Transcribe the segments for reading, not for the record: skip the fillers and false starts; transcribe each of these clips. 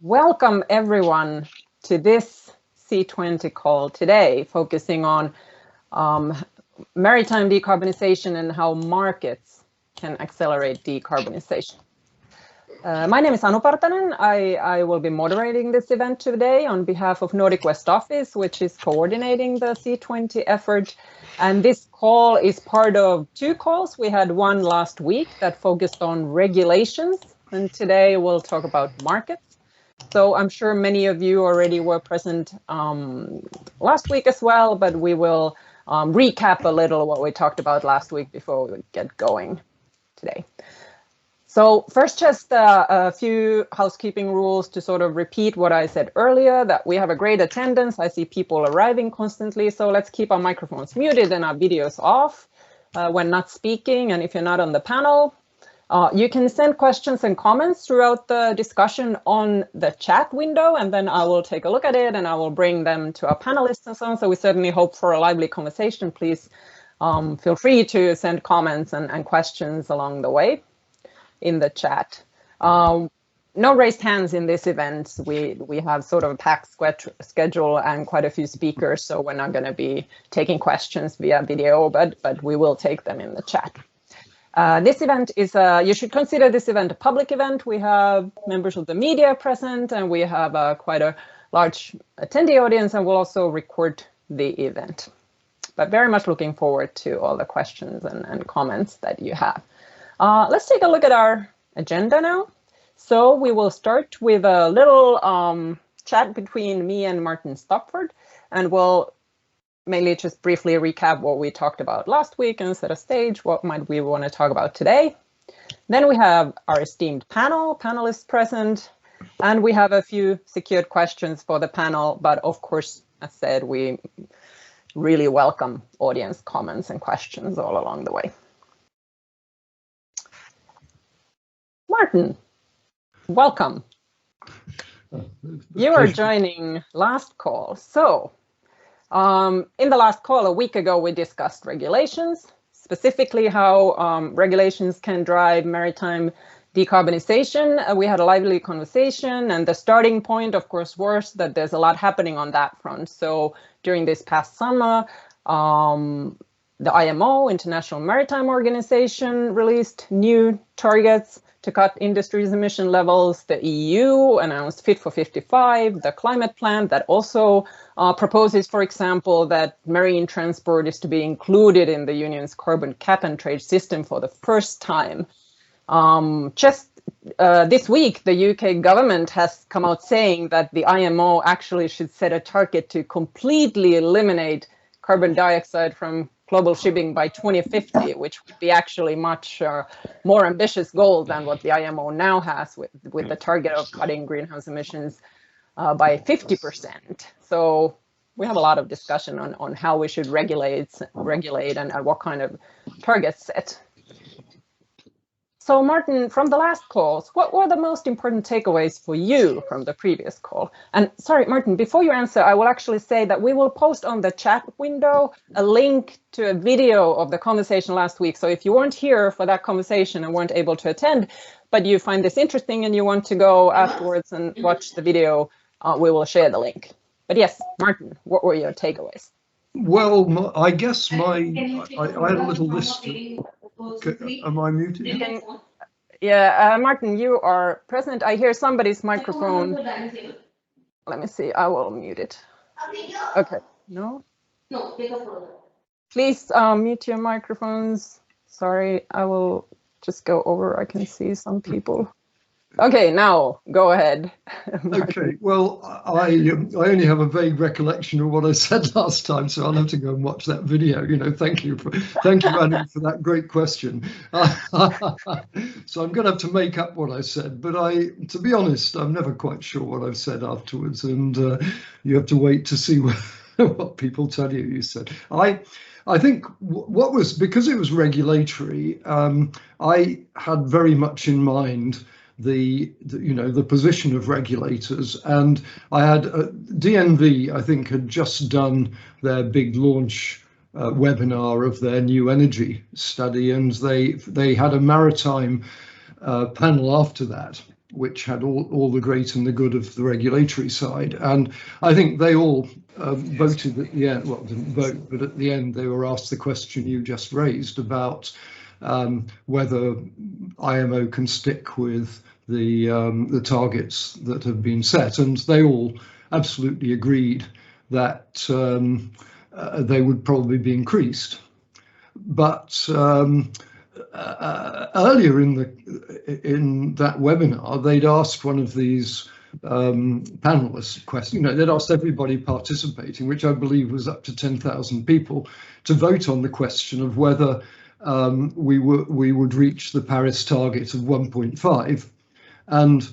Welcome everyone to this SEA20 call today, focusing on maritime decarbonization and how markets can accelerate decarbonization. My name is Partanen. I will be moderating this event today on behalf of Nordic West Office, which is coordinating the SEA20 effort. And this call is part of two calls. We had one last week that focused on regulations, and today we'll talk about markets. So I'm sure many of you already were present last week as well, but we will recap a little what we talked about last week before we get going today. So first, just a few housekeeping rules to sort of repeat what I said earlier, that we have a great attendance. I see people arriving constantly, so let's keep our microphones muted and our videos off when not speaking. And if you're not on the panel, you can send questions and comments throughout the discussion on the chat window, and then I will take a look at it and I will bring them to our panelists and so on. So we certainly hope for a lively conversation. Please feel free to send comments and questions along the way in the chat. No raised hands in this event. We have sort of a packed schedule and quite a few speakers, so we're not going to be taking questions via video, but we will take them in the chat. This event is, you should consider this event a public event. We have members of the media present, and we have quite a large attendee audience, and we'll also record the event. But very much looking forward to all the questions and comments that you have. Let's take a look at our agenda now. So we will start with a little chat between me and Martin Stopford, and we'll mainly just briefly recap what we talked about last week and set a stage. What might we want to talk about today? Then we have our esteemed panelists present, and we have a few secured questions for the panel. But of course, as said, we really welcome audience comments and questions all along the way. Martin, welcome. You are joining last call. So in the last call a week ago, we discussed regulations, specifically how regulations can drive maritime decarbonization. We had a lively conversation, and the starting point, of course, was that there's a lot happening on that front. So during this past summer, the IMO, International Maritime Organization, released new targets to cut industry's emission levels. The EU announced Fit for 55, the climate plan that also proposes, for example, that marine transport is to be included in the union's carbon cap and trade system for the first time. Just this week, the UK government has come out saying that the IMO actually should set a target to completely eliminate carbon dioxide from global shipping by 2050, which would be actually much more ambitious goal than what the IMO now has with the target of cutting greenhouse emissions by 50%. So we have a lot of discussion on how we should regulate and what kind of targets set. So Martin, from the last calls, what were the most important takeaways for you from the previous call? And sorry, Martin, before you answer, I will actually say that we will post on the chat window a link to a video of the conversation last week. So if you weren't here for that conversation and weren't able to attend, but you find this interesting and you want to go afterwards and watch the video, we will share the link. But yes, Martin, what were your takeaways? Well, I guess I had a little list. Am I muted? Yeah, Martin, you are present. I hear somebody's microphone. Let me see. I will mute it. Okay. No? Please mute your microphones. Sorry, I will just go over. I can see some people. Okay, now go ahead. Okay, well, I only have a vague recollection of what I said last time, so I'll have to go and watch that video. You know, thank you, Annie, for that great question. So I'm going to have to make up what I said, but to be honest, I'm never quite sure what I've said afterwards, and you have to wait to see what people tell you. You said I think what was, because it was regulatory, I had very much in mind the position of regulators, and I had DNV, I think, had just done their big launch webinar of their new energy study, and they had a maritime panel after that, which had all the great and the good of the regulatory side. And I think they all voted at the end, well, didn't vote, but at the end they were asked the question you just raised about whether IMO can stick with the targets that have been set. And they all absolutely agreed that they would probably be increased. But earlier in that webinar, they'd asked one of these panelists questions. They'd asked everybody participating, which I believe was up to 10,000 people, to vote on the question of whether we would reach the Paris target of 1.5. And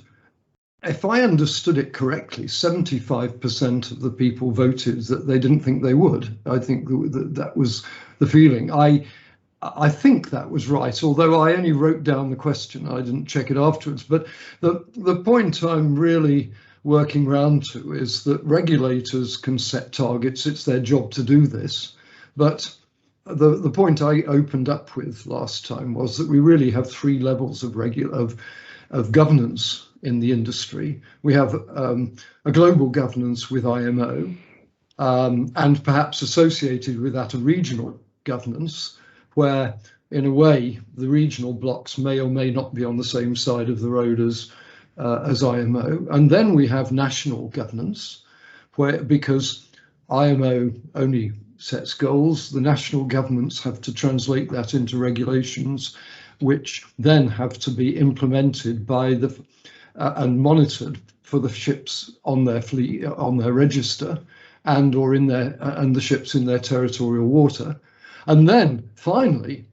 if I understood it correctly, 75% of the people voted that they didn't think they would. I think that was the feeling. I think that was right, although I only wrote down the question. I didn't check it afterwards. But the point I'm really working round to is that regulators can set targets. It's their job to do this. But the point I opened up with last time was that we really have three levels of governance in the industry. We have a global governance with IMO, and perhaps associated with that a regional governance, where in a way the regional blocks may or may not be on the same side of the road as IMO. And then we have national governance, where, because IMO only sets goals, the national governments have to translate that into regulations, which then have to be implemented by and monitored for the ships on their fleet, on their register, and the ships in their territorial water. And then finally,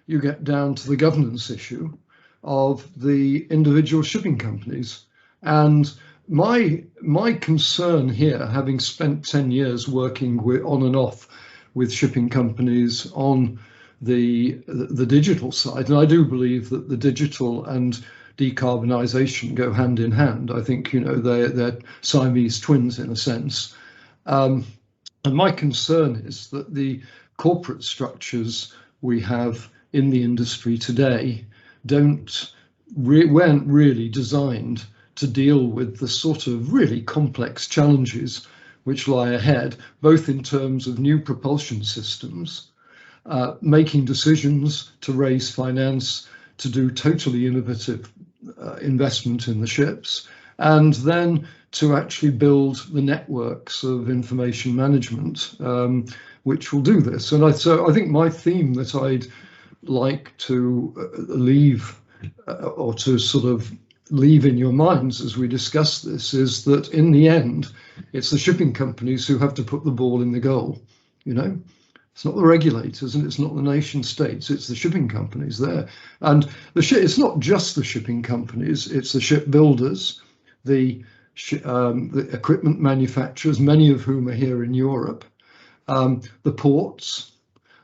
you get down to the governance issue of the individual shipping companies. And my concern here, having spent 10 years working on and off with shipping companies on the digital side, and I do believe that the digital and decarbonisation go hand in hand. I think they're Siamese twins in a sense. And my concern is that the corporate structures we have in the industry today weren't really designed to deal with the sort of really complex challenges which lie ahead, both in terms of new propulsion systems, making decisions to raise finance, to do totally innovative investment in the ships, and then to actually build the networks of information management which will do this. And so I think my theme that I'd like to leave or to sort of leave in your minds as we discuss this is that in the end, it's the shipping companies who have to put the ball in the goal. It's not the regulators and it's not the nation states, it's the shipping companies there. And it's not just the shipping companies, it's the shipbuilders, the equipment manufacturers, many of whom are here in Europe, the ports,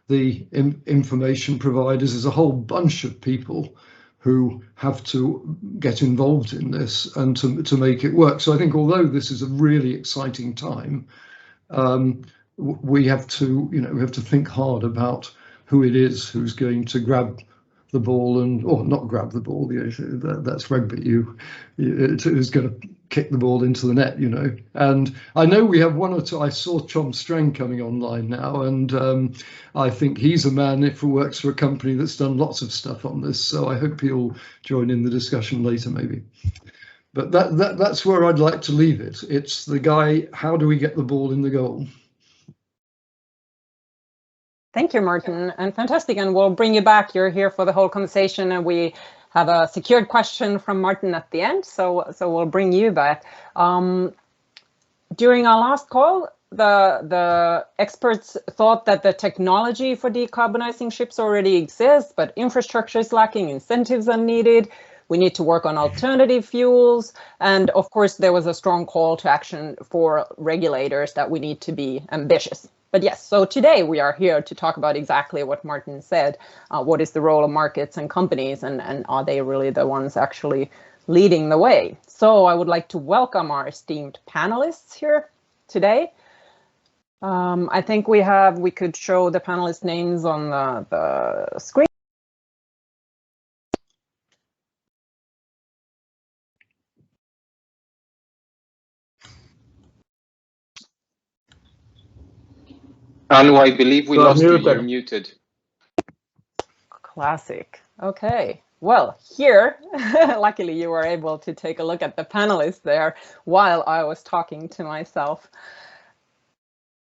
the information providers. There's a whole bunch of people who have to get involved in this and to make it work. So I think although this is a really exciting time, we have to think hard about who it is who's going to grab the ball or not grab the ball. That's rugby. Who's going to kick the ball into the net, And I know we have one or two. I saw Tom Strang coming online now, and I think he's a man who works for a company that's done lots of stuff on this. So I hope he'll join in the discussion later, maybe. But that's where I'd like to leave it. It's the guy. How do we get the ball in the goal? Thank you, Martin, and fantastic. And we'll bring you back. You're here for the whole conversation, and we have a secured question from Martin at the end. So we'll bring you back. During our last call, the experts thought that the technology for decarbonizing ships already exists, but infrastructure is lacking, incentives are needed. We need to work on alternative fuels. And of course, there was a strong call to action for regulators that we need to be ambitious. But yes, so today we are here to talk about exactly what Martin said. What is the role of markets and companies, and are they really the ones actually leading the way? So I would like to welcome our esteemed panelists here today. I think we could show the panelist names on the screen. Anu, I believe we lost you. You're muted. Classic. Okay. Well, here, luckily you were able to take a look at the panelists there while I was talking to myself.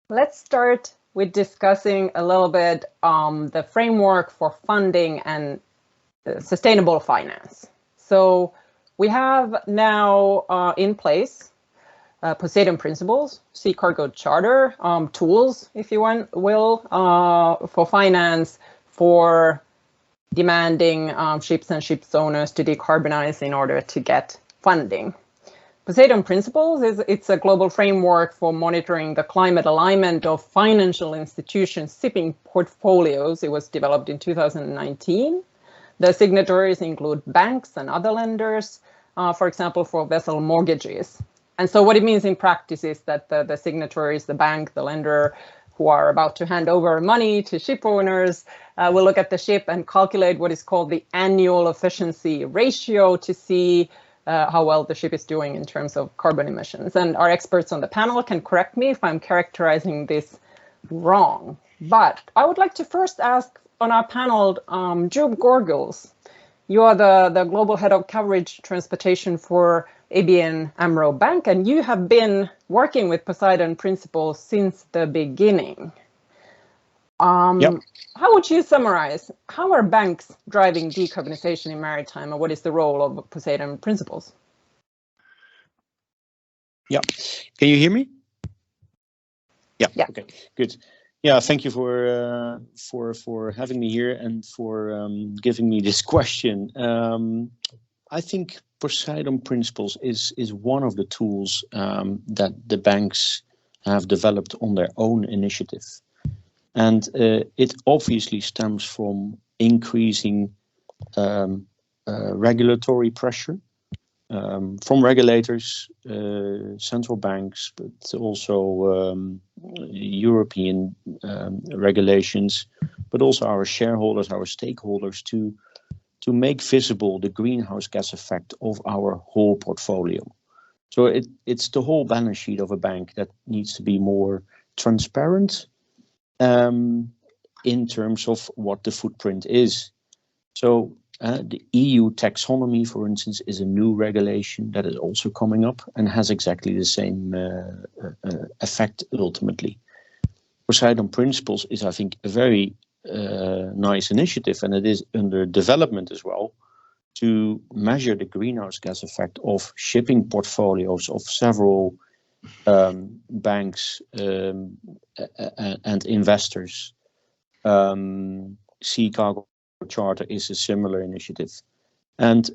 Let's start with discussing a little bit the framework for funding and sustainable finance. So we have now in place Poseidon Principles, Sea Cargo Charter, tools, if you will, for finance, for demanding ships and ships owners to decarbonize in order to get funding. Poseidon Principles it's a global framework for monitoring the climate alignment of financial institutions' shipping portfolios. It was developed in 2019. The signatories include banks and other lenders, for example, for vessel mortgages. And so what it means in practice is that the signatories, the bank, the lender, who are about to hand over money to ship owners, will look at the ship and calculate what is called the annual efficiency ratio to see how well the ship is doing in terms of carbon emissions. And our experts on the panel can correct me if I'm characterizing this wrong. But I would like to first ask on our panel, Joep Gorgels, you are the Global Head of Coverage Transportation for ABN AMRO Bank, and you have been working with Poseidon Principles since the beginning. Yep. How would you summarize, how are banks driving decarbonization in maritime, and what is the role of Poseidon Principles? Yeah, can you hear me? Yeah. Yeah. Okay, good. Yeah, thank you for having me here and for giving me this question. I think Poseidon Principles is one of the tools that the banks have developed on their own initiative. And it obviously stems from increasing regulatory pressure from regulators, central banks, but also European regulations, but also our shareholders, our stakeholders to make visible the greenhouse gas effect of our whole portfolio. So it's the whole balance sheet of a bank that needs to be more transparent in terms of what the footprint is. So the EU taxonomy, for instance, is a new regulation that is also coming up and has exactly the same effect ultimately. Poseidon Principles is, I think, a very nice initiative, and it is under development as well to measure the greenhouse gas effect of shipping portfolios of several banks and investors. Sea Cargo Charter is a similar initiative, and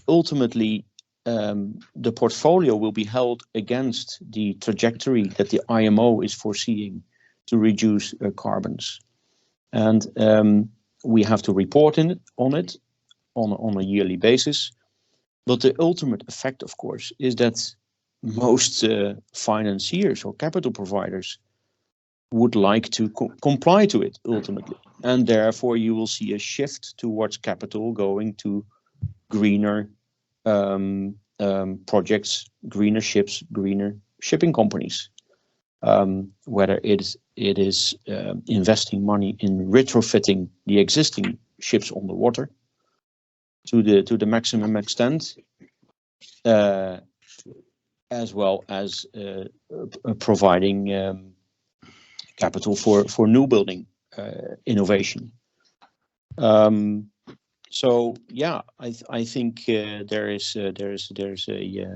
ultimately the portfolio will be held against the trajectory that the IMO is foreseeing to reduce carbons, and we have to report on it on a yearly basis. But the ultimate effect, of course, is that most financiers or capital providers would like to comply to it ultimately. And therefore you will see a shift towards capital going to greener projects, greener ships, greener shipping companies. Whether it is investing money in retrofitting the existing ships on the water to the maximum extent, as well as providing capital for new building innovation. So yeah, I think there's a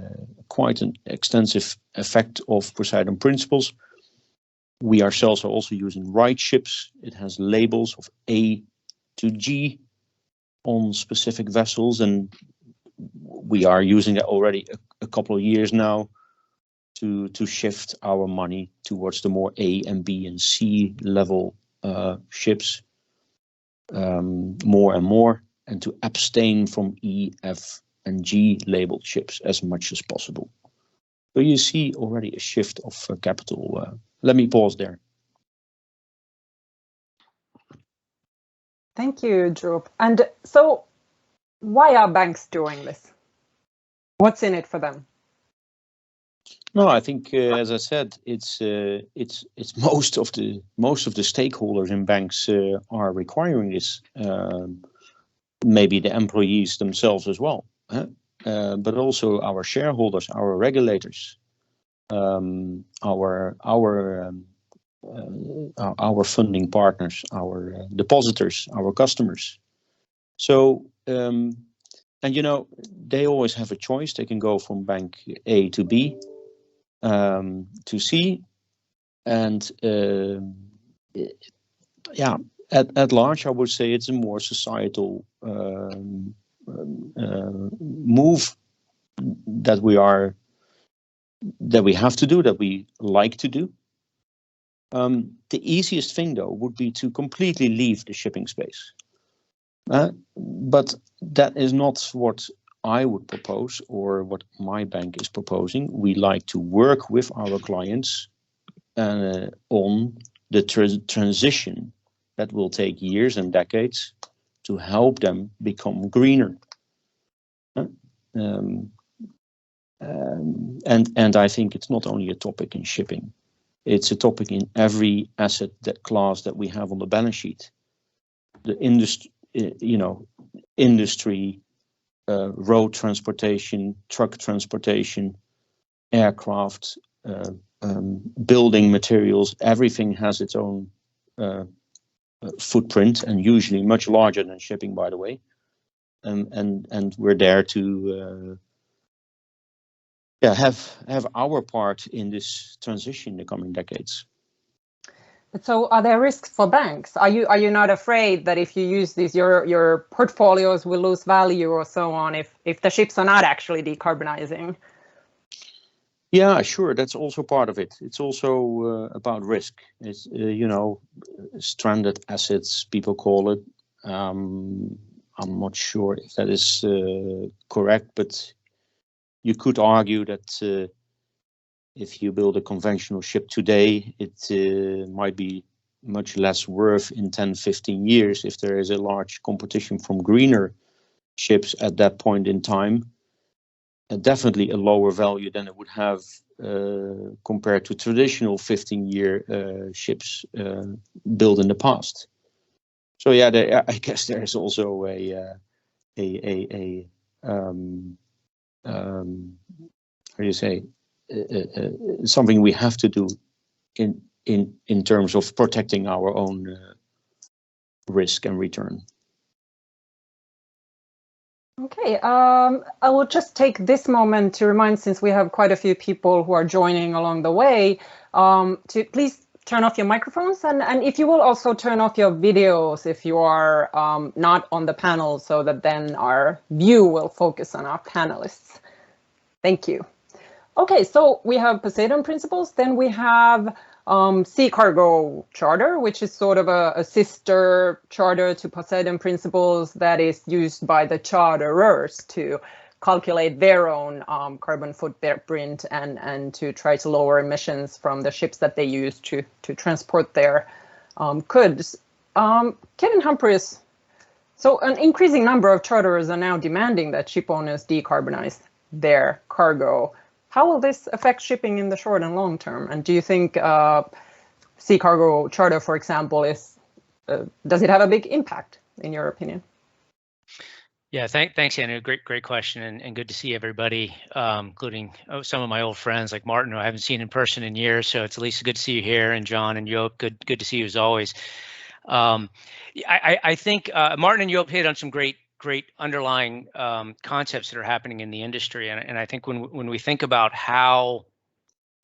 quite an extensive effect of Poseidon Principles. We ourselves are also using right ships. It has labels of A to G on specific vessels, and we are using it already a couple of years now to shift our money towards the more A and B and C level ships more and more, and to abstain from E, F, and G labeled ships as much as possible. So you see already a shift of capital. Let me pause there. Thank you, Joep. And so why are banks doing this? What's in it for them? No, I think, as I said, it's most of the stakeholders in banks are requiring this. Maybe the employees themselves as well, but also our shareholders, our regulators, our funding partners, our depositors, our customers. So, and they always have a choice. They can go from bank A to B, to C, and at large, I would say it's a more societal move that we have to do, that we like to do. The easiest thing, though, would be to completely leave the shipping space. But that is not what I would propose or what my bank is proposing. We like to work with our clients on the transition that will take years and decades to help them become greener. And I think it's not only a topic in shipping. It's a topic in every asset class that we have on the balance sheet. The industry, road transportation, truck transportation, aircraft, building materials, everything has its own footprint, and usually much larger than shipping, by the way. And we're there to have our part in this transition in the coming decades. So, are there risks for banks? Are you not afraid that if you use these, your portfolios will lose value or so on if the ships are not actually decarbonizing? Yeah, sure. That's also part of it. It's also about risk. It's stranded assets, people call it. I'm not sure if that is correct, but you could argue that if you build a conventional ship today, it might be much less worth in 10, 15 years if there is a large competition from greener ships at that point in time. Definitely a lower value than it would have compared to traditional 15-year ships built in the past. So yeah, I guess there is also something we have to do in terms of protecting our own risk and return. Okay, I will just take this moment to remind, since we have quite a few people who are joining along the way, to please turn off your microphones, and if you will also turn off your videos if you are not on the panel, so that then our view will focus on our panelists. Thank you. Okay, so we have Poseidon Principles, then we have Sea Cargo Charter, which is sort of a sister charter to Poseidon Principles that is used by the charterers to calculate their own carbon footprint and to try to lower emissions from the ships that they use to transport their goods. Kevin Humphreys, so an increasing number of charterers are now demanding that ship owners decarbonize their cargo. How will this affect shipping in the short and long term? And do you think Sea Cargo Charter, for example, does it have a big impact, in your opinion? Yeah, thanks, Andrew. Great question, and good to see everybody, including some of my old friends like Martin, who I haven't seen in person in years. So it's at least good to see you here, and John and Joep, good to see you as always. I think Martin and Joep hit on some great underlying concepts that are happening in the industry, and I think when we think about how,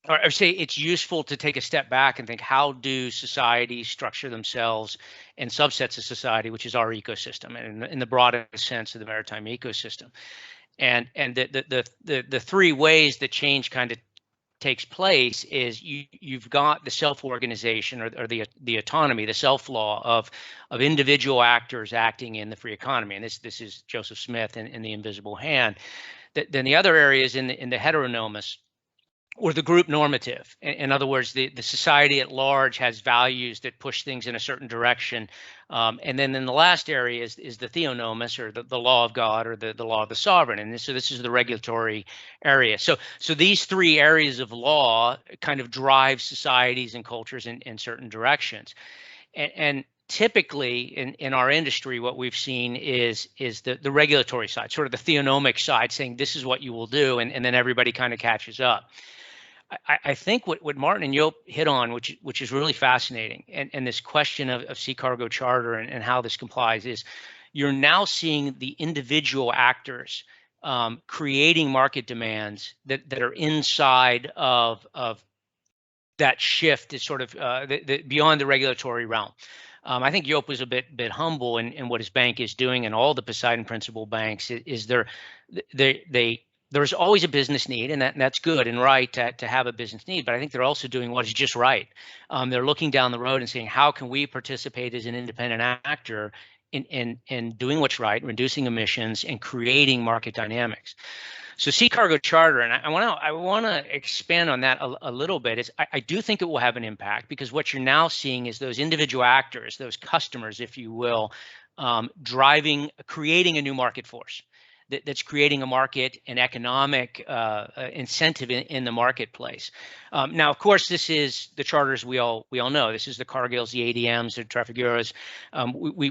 or I say it's useful to take a step back and think, how do societies structure themselves in subsets of society, which is our ecosystem, and in the broadest sense of the maritime ecosystem, and the three ways that change kind of takes place is you've got the self-organization or the autonomy, the self-law of individual actors acting in the free economy, and this is Joseph Smith in The Invisible Hand. Then the other area is in the heteronomous or the group normative. In other words, the society at large has values that push things in a certain direction. And then in the last area is the theonomos, or the law of God, or the law of the sovereign. And so this is the regulatory area. So these three areas of law kind of drive societies and cultures in certain directions. And typically in our industry, what we've seen is the regulatory side, sort of the theonomic side, saying this is what you will do, and then everybody kind of catches up. I think what Martin and Joep hit on, which is really fascinating, and this question of Sea Cargo Charter and how this complies, is you're now seeing the individual actors creating market demands that are inside of that shift, is sort of beyond the regulatory realm. I think Joep was a bit humble in what his bank is doing, and all the Poseidon Principle banks is there's always a business need, and that's good and right to have a business need. But I think they're also doing what is just right. They're looking down the road and saying, how can we participate as an independent actor in doing what's right, reducing emissions, and creating market dynamics. So Sea Cargo Charter, and I want to expand on that a little bit. I do think it will have an impact, because what you're now seeing is those individual actors, those customers, if you will, creating a new market force that's creating a market and economic incentive in the marketplace. Now, of course, this is the charters we all know. This is the Cargills, the ADMs, the Trafiguras.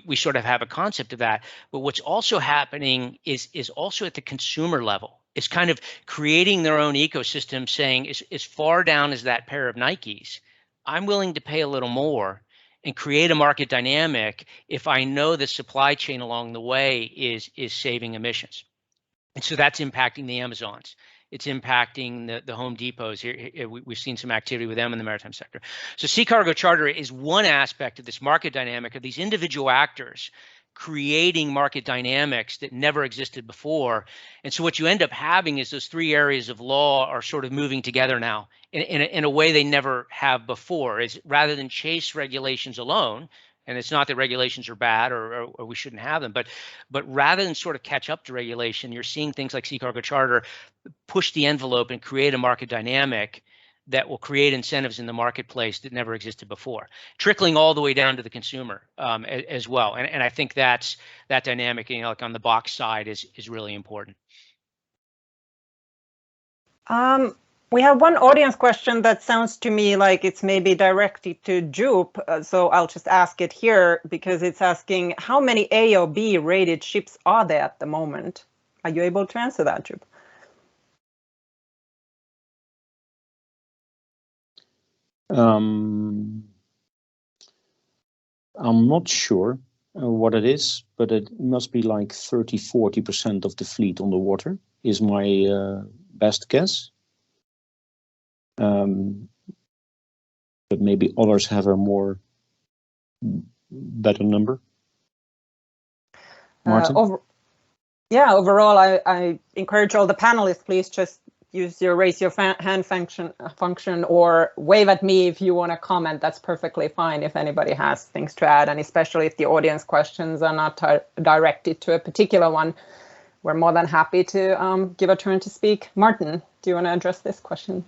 We sort of have a concept of that. But what's also happening is also at the consumer level. It's kind of creating their own ecosystem, saying as far down as that pair of Nikes, I'm willing to pay a little more and create a market dynamic if I know the supply chain along the way is saving emissions. And so that's impacting the Amazons. It's impacting the Home Depots. Here, we've seen some activity with them in the maritime sector. So Sea Cargo Charter is one aspect of this market dynamic of these individual actors creating market dynamics that never existed before. And so what you end up having is those three areas of law are sort of moving together now in a way they never have before. Is rather than chase regulations alone, and it's not that regulations are bad or we shouldn't have them, but rather than sort of catch up to regulation, you're seeing things like Sea Cargo Charter push the envelope and create a market dynamic that will create incentives in the marketplace that never existed before, trickling all the way down to the consumer as well. And I think that dynamic, like on the box side, is really important. We have one audience question that sounds to me like it's maybe directed to Joep, so I'll just ask it here, because it's asking, how many A or B rated ships are there at the moment? Are you able to answer that, Joep? I'm not sure what it is, but it must be like 30–40% of the fleet on the water is my best guess. But maybe others have a more better number. Martin? Overall, I encourage all the panelists, please just use your raise your hand function or wave at me if you want to comment. That's perfectly fine if anybody has things to add, and especially if the audience questions are not directed to a particular one. We're more than happy to give a turn to speak. Martin, do you want to address this question?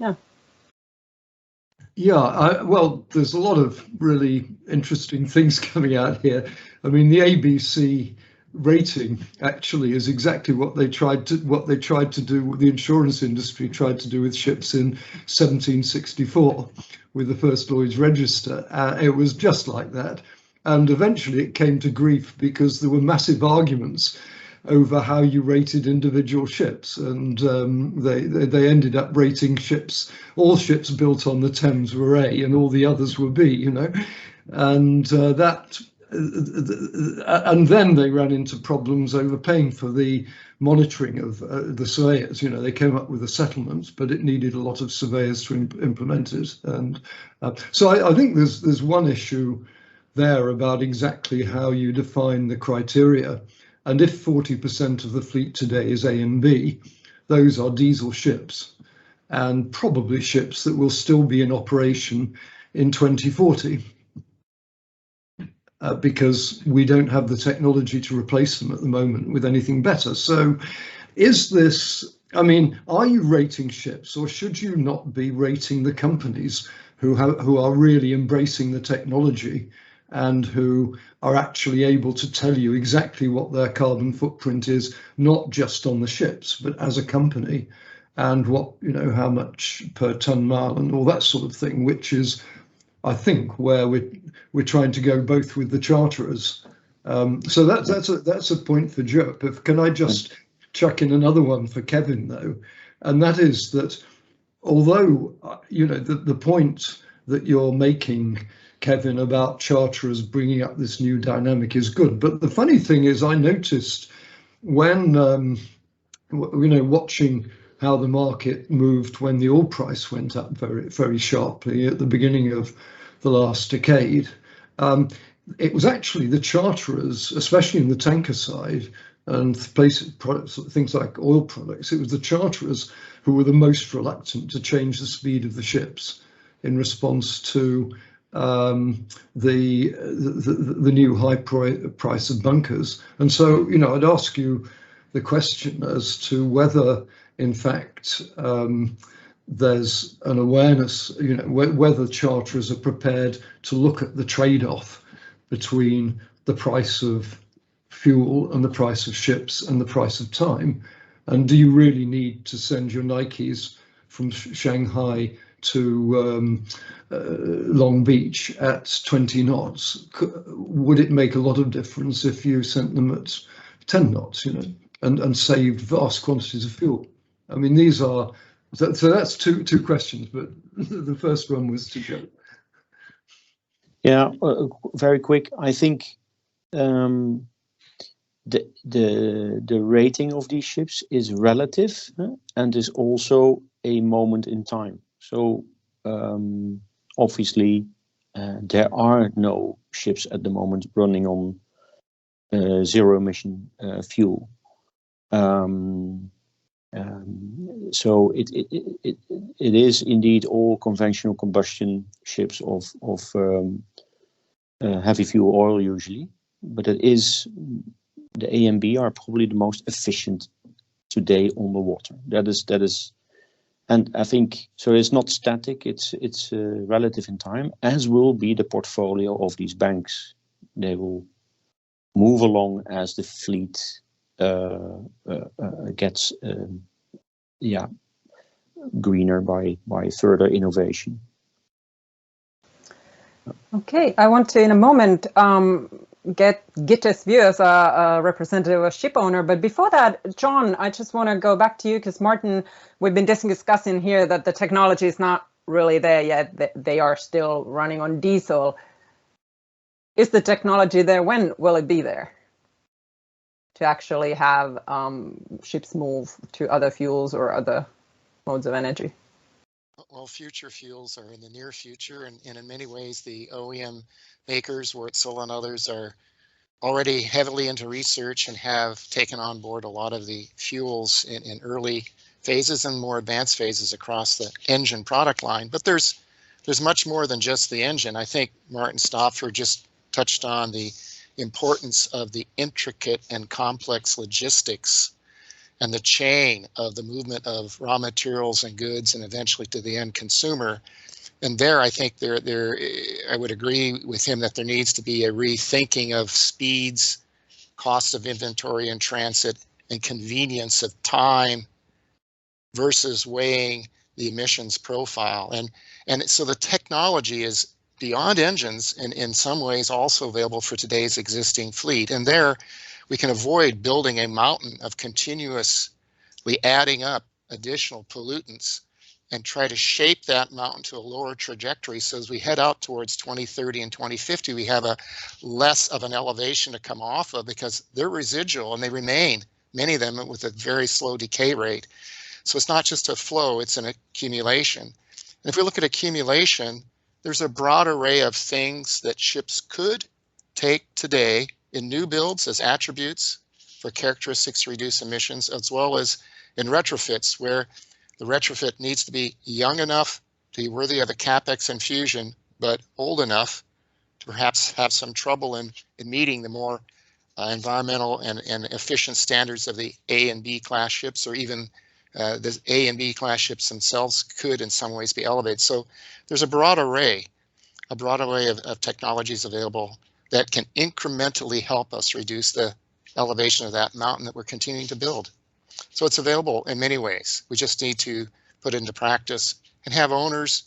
Yeah, well, there's a lot of really interesting things coming out here. I mean, the ABC rating actually is exactly what they tried to do. The insurance industry tried to do with ships in 1764 with the first Lloyd's Register. It was just like that, and eventually it came to grief because there were massive arguments over how you rated individual ships, and they ended up rating ships. All ships built on the Thames were A, and all the others were B. You know, and and then they ran into problems over paying for the monitoring of the surveyors. You know, they came up with a settlement, but it needed a lot of surveyors to implement it. And so I think there's one issue there about exactly how you define the criteria. And if 40% of the fleet today is A and B, those are diesel ships, and probably ships that will still be in operation in 2040, because we don't have the technology to replace them at the moment with anything better. So is this I mean, are you rating ships, or should you not be rating the companies who are really embracing the technology and who are actually able to tell you exactly what their carbon footprint is, not just on the ships, but as a company, and what, you know, how much per ton mile and all that sort of thing, which is, I think, where we're trying to go both with the charterers. So that's a point for Joep. Can I just chuck in another one for Kevin though, and that is that although you know the point that you're making, Kevin, about charterers bringing up this new dynamic is good, but the funny thing is I noticed when you know, watching how the market moved when the oil price went up very sharply at the beginning of the last decade, it was actually the charterers, especially in the tanker side and things like oil products, it was the charterers who were the most reluctant to change the speed of the ships in response to the new high price of bunkers. And so, you know, I'd ask you the question as to whether, in fact, there's an awareness, you know, whether charterers are prepared to look at the trade-off between the price of fuel and the price of ships and the price of time. And do you really need to send your Nikes from Shanghai to Long Beach at 20 knots? Would it make a lot of difference if you sent them at 10 knots, you know, and saved vast quantities of fuel? I mean, these are, so that's two questions, but the first one was to Joe. Yeah, very quick. I think the rating of these ships is relative and is also a moment in time. So obviously there are no ships at the moment running on zero emission fuel. So it is indeed all conventional combustion ships of heavy fuel oil usually, but it is the A and B are probably the most efficient today on the water. That is, and I think so. It's not static. It's relative in time, as will be the portfolio of these banks. They will move along as the fleet gets greener by further innovation. Okay, I want to in a moment get Gitte's view as a representative of ship owner, but before that, John, I just want to go back to you because Martin, we've been discussing here that the technology is not really there yet. They are still running on diesel. Is the technology there? When will it be there to actually have ships move to other fuels or other modes of energy? Well, future fuels are in the near future, and in many ways the OEM makers, Wärtsilä and others, are already heavily into research and have taken on board a lot of the fuels in early phases and more advanced phases across the engine product line. But there's much more than just the engine. I think Martin Stopford just touched on the importance of the intricate and complex logistics and the chain of the movement of raw materials and goods and eventually to the end consumer. And there, I think I would agree with him that there needs to be a rethinking of speeds, cost of inventory and transit, and convenience of time versus weighing the emissions profile. And so the technology is beyond engines and in some ways also available for today's existing fleet. And there we can avoid building a mountain of continuously adding up additional pollutants and try to shape that mountain to a lower trajectory. So as we head out towards 2030 and 2050, we have a less of an elevation to come off of because they're residual and they remain, many of them with a very slow decay rate. So it's not just a flow, it's an accumulation. And if we look at accumulation, there's a broad array of things that ships could take today in new builds as attributes for characteristics to reduce emissions, as well as in retrofits where the retrofit needs to be young enough to be worthy of a CapEx infusion, but old enough to perhaps have some trouble in meeting the more environmental and efficient standards of the A and B class ships, or even The A and B class ships themselves could in some ways be elevated. So there's a broad array of technologies available that can incrementally help us reduce the elevation of that mountain that we're continuing to build. So it's available in many ways. We just need to put it into practice and have owners,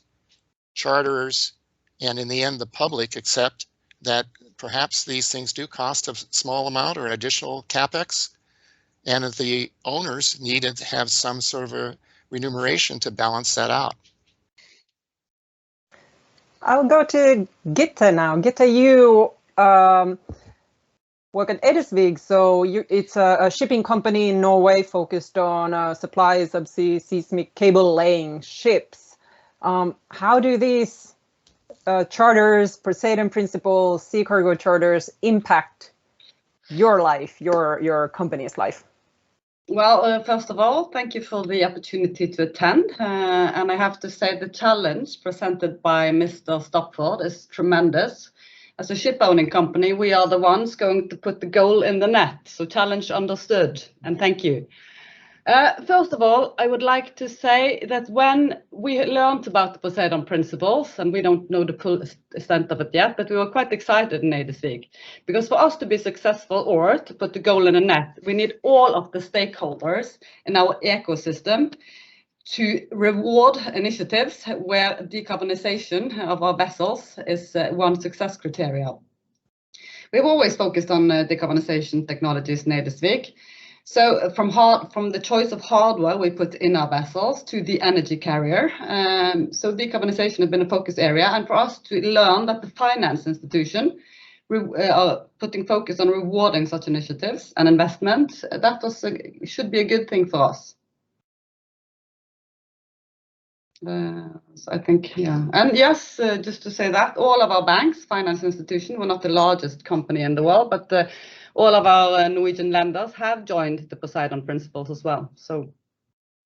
charterers, and in the end, the public accept that perhaps these things do cost a small amount or an additional capex, and that the owners need to have some sort of a remuneration to balance that out. I'll go to Gitte now. Gitte, you work at Eidesvik, so it's a shipping company in Norway focused on supply subsea seismic cable laying ships. How do these charters, Partanen principles, sea cargo charters impact your life, your company's life? Well, first of all, thank you for the opportunity to attend. And I have to say the challenge presented by Mr. Stopford is tremendous. As a ship owning company, we are the ones going to put the goal in the net. So challenge understood, and thank you. First of all, I would like to say that when we learned about the Poseidon principles, and we don't know the full extent of it yet, but we were quite excited in Eidesvik, because for us to be successful or to put the goal in the net, we need all of the stakeholders in our ecosystem to reward initiatives where decarbonization of our vessels is one success criteria. We've always focused on decarbonization technologies in Eidesvik. So from the choice of hardware we put in our vessels to the energy carrier. So decarbonization has been a focus area, and for us to learn that the finance institution are putting focus on rewarding such initiatives and investment, that should be a good thing for us. So I think, yeah. And yes, just to say that all of our banks, finance institution, we're not the largest company in the world, but all of our Norwegian lenders have joined the Poseidon principles as well. So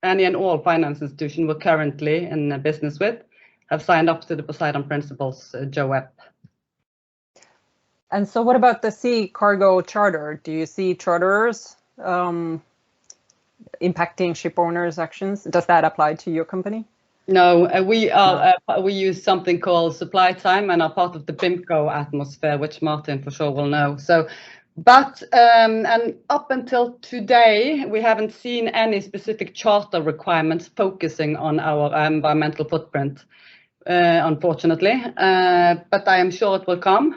any and all finance institution we're currently in business with have signed up to the Poseidon principles, Joep. And so what about the sea cargo charter? Do you see charterers impacting ship owners' actions? Does that apply to your company? No, we use something called supply time and are part of the BIMCO atmosphere, which Martin for sure will know. So, but and up until today, we haven't seen any specific charter requirements focusing on our environmental footprint, unfortunately. But I am sure it will come.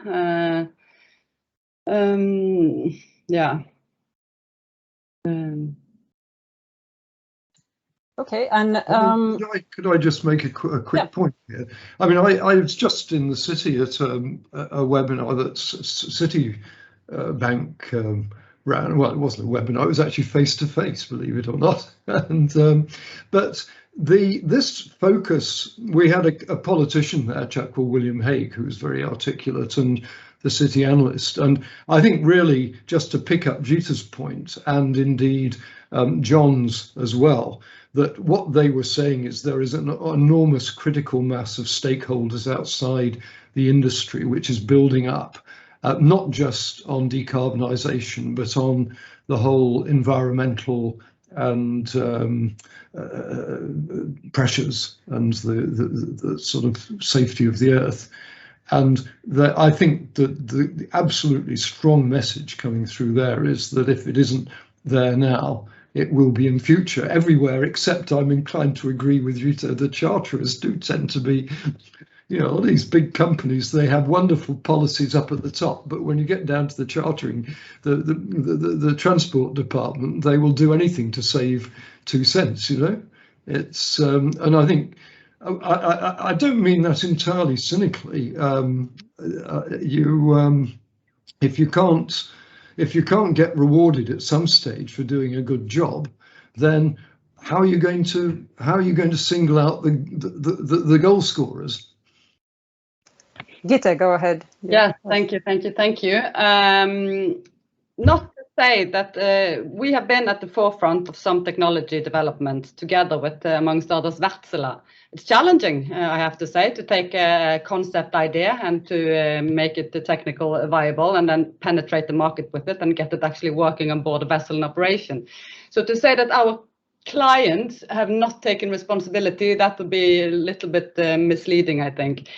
Yeah. Okay, and could I just make a quick point here? I mean, I was just in the city at a webinar that Citibank ran. Well, it wasn't a webinar; it was actually face to face, believe it or not. And but this focus, we had a politician there, a chap called William Hague, who was very articulate, and the city analyst. And I think really, just to pick up Gitte's point, and indeed John's as well, that what they were saying is there is an enormous critical mass of stakeholders outside the industry which is building up, not just on decarbonisation, but on the whole environmental and pressures and the sort of safety of the earth. And I think that the absolutely strong message coming through there is that if it isn't there now, it will be in future everywhere, except I'm inclined to agree with Gitte. The charterers do tend to be, you know, all these big companies, they have wonderful policies up at the top, but when you get down to the chartering, the transport department, they will do anything to save 2 cents, you know. It's and I think I don't mean that entirely cynically. If you can't get rewarded at some stage for doing a good job, then how are you going to single out the goal scorers? Gitte, go ahead. Yeah, thank you. Not to say that we have been at the forefront of some technology development together with, amongst others, Wärtsilä. It's challenging, I have to say, to take a concept idea and to make it technical viable and then penetrate the market with it and get it actually working on board a vessel in operation. So to say that our clients have not taken responsibility, that would be a little bit misleading, I think.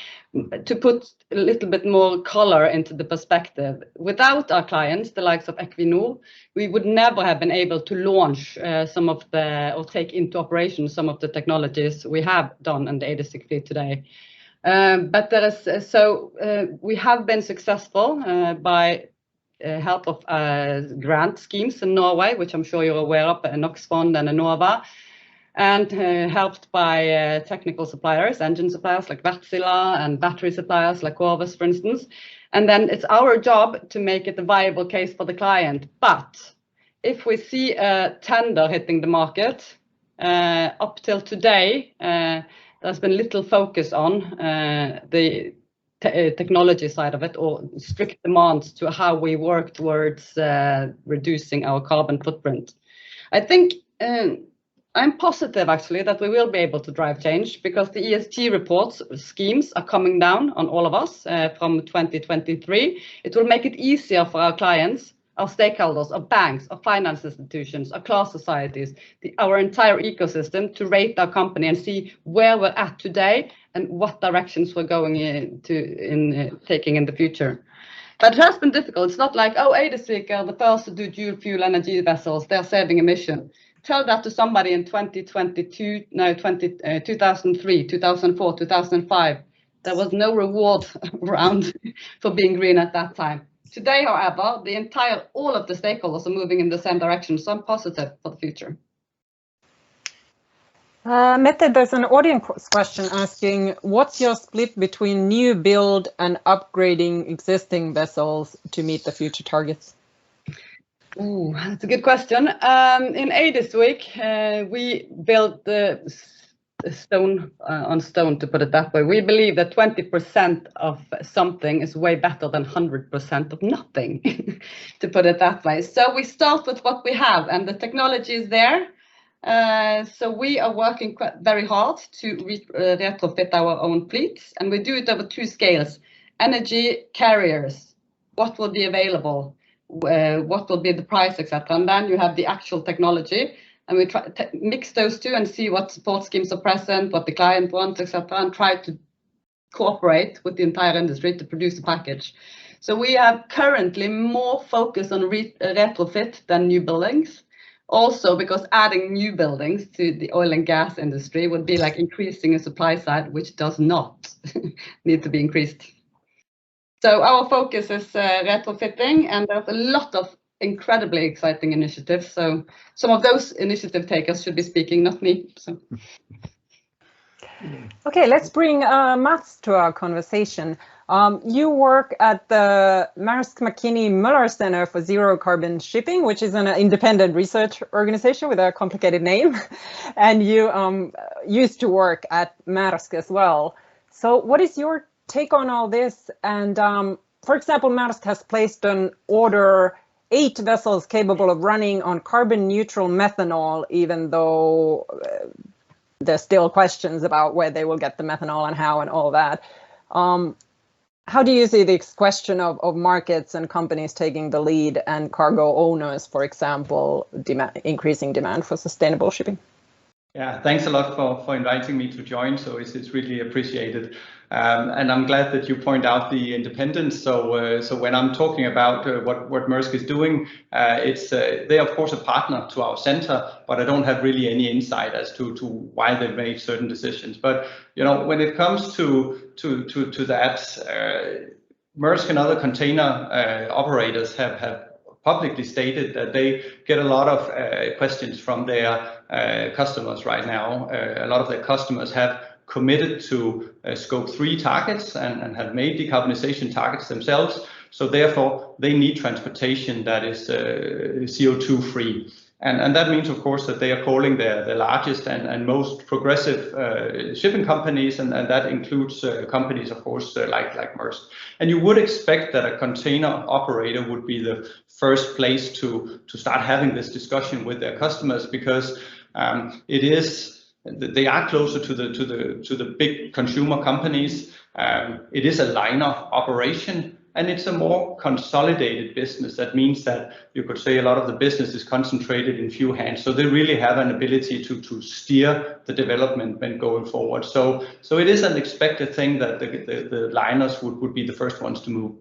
To put a little bit more color into the perspective, without our clients, the likes of Equinor, we would never have been able to launch or take into operation some of the technologies we have done in the Eidesvik fleet today. But there is we have been successful by help of grant schemes in Norway, which I'm sure you're aware of, NOx Fund and Enova, and helped by technical suppliers, engine suppliers like Wärtsilä, and battery suppliers like Gorgels, for instance. And then it's our job to make it a viable case for the client. But if we see a tender hitting the market, up till today, there's been little focus on the technology side of it, or strict demands to how we work towards reducing our carbon footprint. I think I'm positive actually that we will be able to drive change, because the ESG reports schemes are coming down on all of us from 2023. It will make it easier for our clients, our stakeholders, our banks, our finance institutions, our class societies, our entire ecosystem to rate our company and see where we're at today and what directions we're going taking in the future. But it has been difficult. It's not like, oh, Eidesvik are the first to do dual fuel energy vessels, they're saving emission. Tell that to somebody in 2022, no, 2003, 2004, 2005. There was no reward around for being green at that time. Today, however, all of the stakeholders are moving in the same direction, so I'm positive for the future. Mette, there's an audience question asking, what's your split between new build and upgrading existing vessels to meet the future targets? Ooh, that's a good question. In Eidesvik, we built the stone on stone, to put it that way. We believe that 20% of something is way better than 100% of nothing, to put it that way. So we start with what we have, and the technology is there. So we are working very hard to retrofit our own fleets, and we do it over two scales. Energy carriers, what will be available? What will be the price, etc. And then you have the actual technology, and we try to mix those two and see what support schemes are present, what the client wants, etc., and try to cooperate with the entire industry to produce a package. So we have currently more focus on retrofit than new buildings. Also, because adding new buildings to the oil and gas industry would be like increasing a supply side, which does not need to be increased. So our focus is retrofitting, and there's a lot of incredibly exciting initiatives. So some of those initiative takers should be speaking, not me. So. Okay, let's bring Mats to our conversation. You work at the Maersk Mc-Kinney Moller Center for Zero Carbon Shipping, which is an independent research organization with a complicated name. And you used to work at Maersk as well. So what is your take on all this? And for example, Maersk has placed an order 8 vessels capable of running on carbon neutral methanol, even though there's still questions about where they will get the methanol and how and all that. How do you see this question of markets and companies taking the lead and cargo owners, for example, increasing demand for sustainable shipping? Yeah, thanks a lot for inviting me to join. So it's really appreciated. And I'm glad that you point out the independence. So when I'm talking about what Maersk is doing, they're of course a partner to our center, but I don't have really any insight as to why they made certain decisions. But you know, when it comes to that, Maersk and other container operators have publicly stated that they get a lot of questions from their customers right now. A lot of their customers have committed to scope 3 targets and have made decarbonization targets themselves. So therefore, they need transportation that is CO2 free. And that means, of course, that they are calling the largest and most progressive shipping companies, and that includes companies, of course, like Maersk. And you would expect that a container operator would be the first place to start having this discussion with their customers, because they are closer to the big consumer companies. It is a liner operation. and it's a more consolidated business. That means that you could say a lot of the business is concentrated in few hands, so they really have an ability to steer the development when going forward. So it is an expected thing that the liners would be the first ones to move.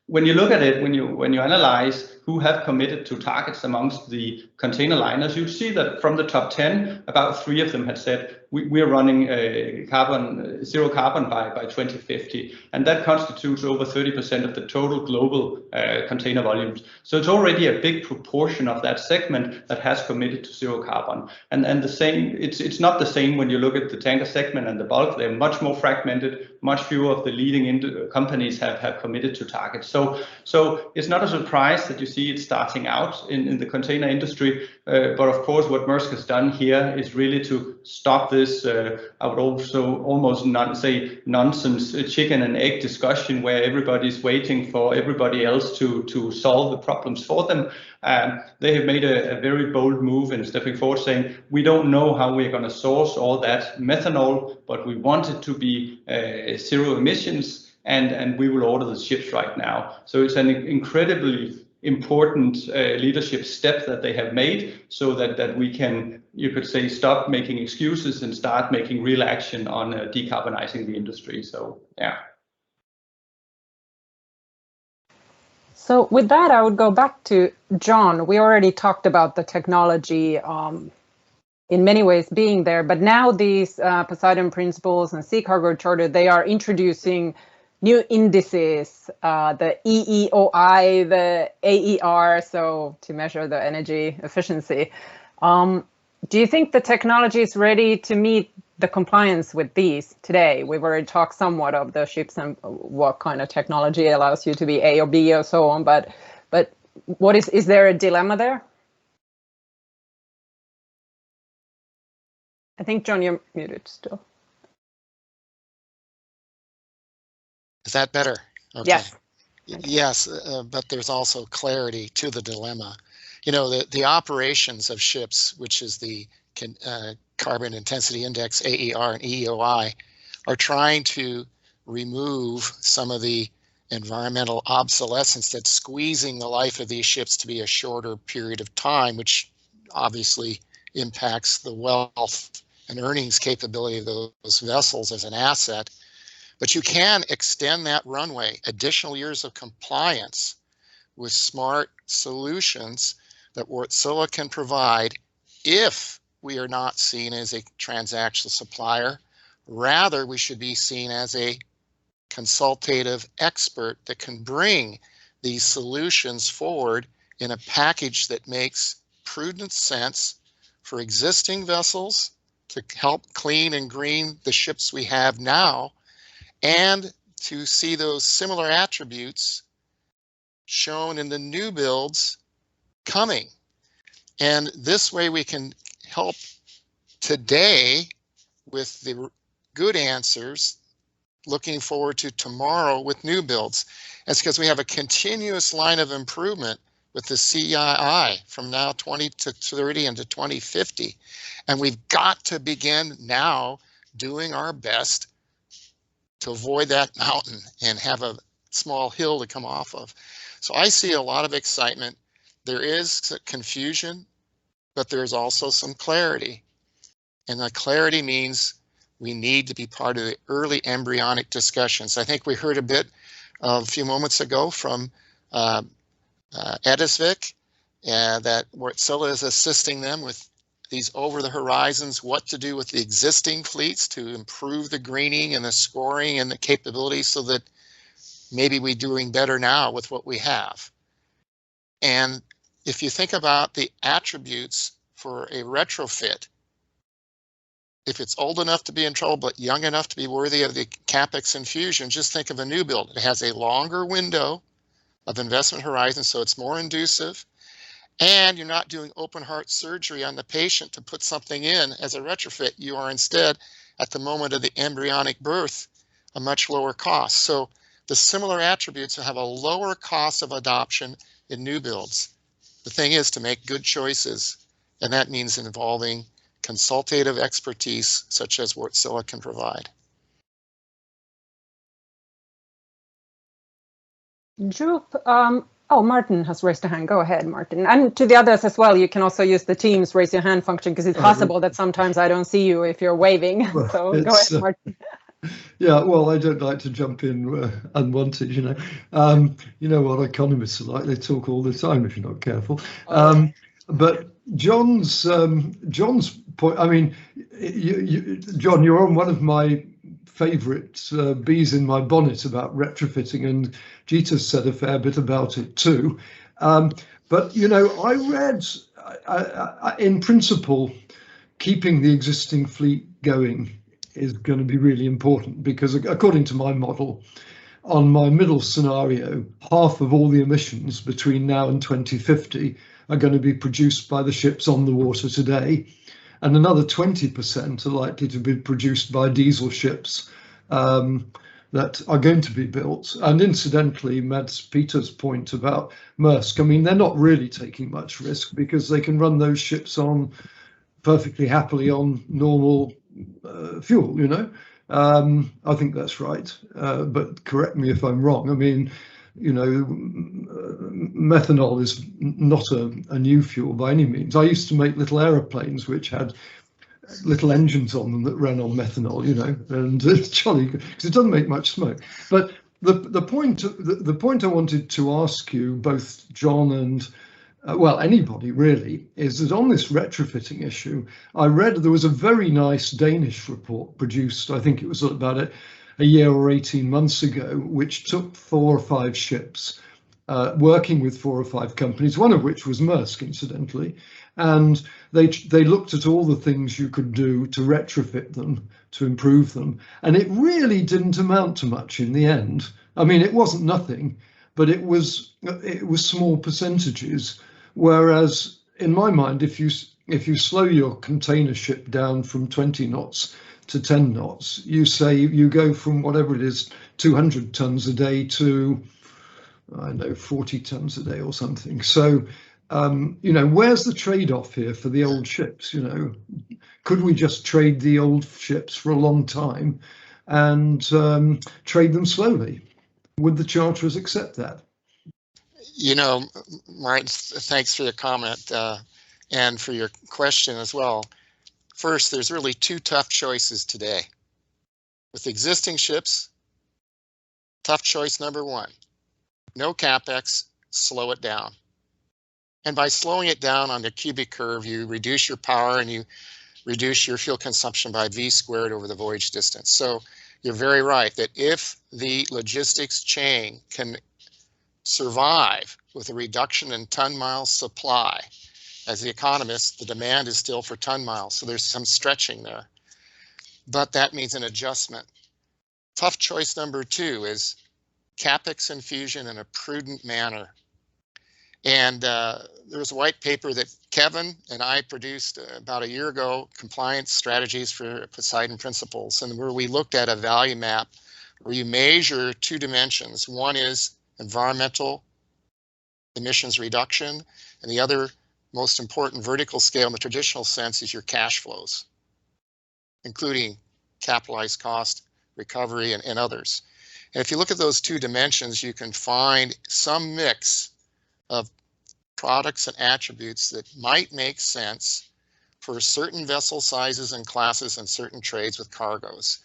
When you look at it, when you analyze who have committed to targets amongst the container liners, you see that from the top 10, about 3 of them had said we're running zero carbon by 2050, and that constitutes over 30% of the total global container volumes. So it's already a big proportion of that segment that has committed to zero carbon. And the same, it's not the same when you look at the tanker segment and the bulk. They're much more fragmented. Much fewer of the leading companies have committed to targets. So it's not a surprise that you see it starting out in the container industry. But of course, what Maersk has done here is really to stop this, I would also almost not say nonsense chicken and egg discussion where everybody's waiting for everybody else to solve the problems for them. They have made a very bold move in stepping forward, saying we don't know how we're going to source all that methanol, but we want it to be zero emissions, and we will order the ships right now. So it's an incredibly important leadership step that they have made, so that we can, you could say, stop making excuses and start making real action on decarbonizing the industry. So yeah. So with that, I would go back to John. We already talked about the technology in many ways being there, but now these Poseidon Principles and Sea Cargo Charter, they are introducing new indices, the EEOI, the AER, so to measure the energy efficiency. Do you think the technology is ready to meet the compliance with these today? We've already talked somewhat of the ships and what kind of technology allows you to be A or B or so on, but what is there a dilemma there? I think, John, you're muted still. Is that better? Okay. Yes. Yes, but there's also clarity to the dilemma. You know, the operations of ships, which is the Carbon Intensity Index, AER and EEOI, are trying to remove some of the environmental obsolescence that's squeezing the life of these ships to be a shorter period of time, which obviously impacts the wealth and earnings capability of those vessels as an asset. But you can extend that runway, additional years of compliance with smart solutions that Wärtsilä can provide if we are not seen as a transactional supplier. Rather, we should be seen as a consultative expert that can bring these solutions forward in a package that makes prudent sense for existing vessels to help clean and green the ships we have now, and to see those similar attributes shown in the new builds coming. And this way we can help today with the good answers, looking forward to tomorrow with new builds. That's because we have a continuous line of improvement with the CII from now 20 to 30 and to 2050. And we've got to begin now doing our best to avoid that mountain and have a small hill to come off of. So I see a lot of excitement. There is confusion, but there's also some clarity. And the clarity means we need to be part of the early embryonic discussions. I think we heard a bit a few moments ago from Eidesvik that Wärtsilä is assisting them with these over the horizons, what to do with the existing fleets to improve the greening and the scoring and the capability so that maybe we're doing better now with what we have. And if you think about the attributes for a retrofit, if it's old enough to be in trouble, but young enough to be worthy of the CapEx infusion, just think of a new build. It has a longer window of investment horizon, so it's more inducive. And you're not doing open heart surgery on the patient to put something in as a retrofit. You are instead, at the moment of the embryonic birth, a much lower cost. So the similar attributes have a lower cost of adoption in new builds. The thing is to make good choices, and that means involving consultative expertise such as Wärtsilä can provide. Joep, oh, Martin has raised a hand. Go ahead, Martin. And to the others as well, you can also use the Teams raise your hand function, because it's possible that sometimes I don't see you if you're waving. Well, so go ahead, Martin. Yeah, well, I don't like to jump in unwanted, you know. You know what economists are like, they talk all the time if you're not careful. But John's point, I mean, John, you're on one of my favourite bees in my bonnet about retrofitting, and Gitte said a fair bit about it too. But, you know, I read, in principle, keeping the existing fleet going is going to be really important, because according to my model, on my middle scenario, half of all the emissions between now and 2050 are going to be produced by the ships on the water today, and another 20% are likely to be produced by diesel ships that are going to be built. And incidentally, Mads Peter's point about Maersk, I mean, they're not really taking much risk, because they can run those ships on perfectly happily on normal fuel, you know. I think that's right, but correct me if I'm wrong. I mean, you know, methanol is not a new fuel by any means. I used to make little aeroplanes which had little engines on them that ran on methanol, you know, and it's jolly good because it doesn't make much smoke. But the point I wanted to ask you, both John and well, anybody really, is that on this retrofitting issue, I read there was a very nice Danish report produced, I think it was about a year or 18 months ago, which took 4 or 5 ships, working with 4 or 5 companies, one of which was Maersk, incidentally, and they looked at all the things you could do to retrofit them, to improve them, and it really didn't amount to much in the end. I mean, it wasn't nothing, but it was small percentages. Whereas in my mind, if you slow your container ship down from 20 knots to 10 knots, you go from whatever it is, 200 tons a day to, I don't know, 40 tons a day or something. So, you know, where's the trade-off here for the old ships? You know, could we just trade the old ships for a long time and trade them slowly? Would the charterers accept that? You know, Martin, thanks for your comment and for your question as well. First, there's really 2 tough choices today. With existing ships, tough choice number 1, no CapEx, slow it down. And by slowing it down on the cubic curve, you reduce your power and you reduce your fuel consumption by V squared over the voyage distance. So you're very right that if the logistics chain can survive with a reduction in ton-mile supply, as the economist, the demand is still for ton miles, so there's some stretching there. But that means an adjustment. Tough choice number 2 is CapEx infusion in a prudent manner. And there was a white paper that Kevin and I produced about a year ago, Compliance Strategies for Poseidon Principles, and where we looked at a value map where you measure 2 dimensions. One is environmental emissions reduction, and the other most important vertical scale in the traditional sense is your cash flows, including capitalized cost, recovery, and others. And if you look at those 2 dimensions, you can find some mix of products and attributes that might make sense for certain vessel sizes and classes and certain trades with cargoes.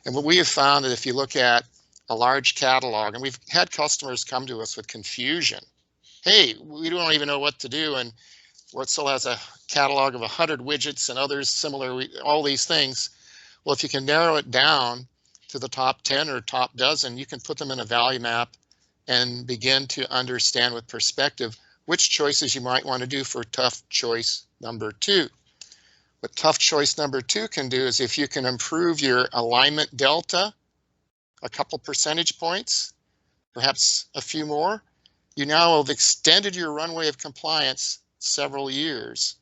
And what we have found that if you look at a large catalog, and we've had customers come to us with confusion. Hey, we don't even know what to do, and Wärtsilä has a catalog of 100 widgets and others similar, all these things. Well, if you can narrow it down to the top 10 or top dozen, you can put them in a value map and begin to understand with perspective which choices you might want to do for tough choice number 2. What tough choice number 2 can do is if you can improve your alignment delta a couple percentage points, perhaps a few more, you now have extended your runway of compliance several years.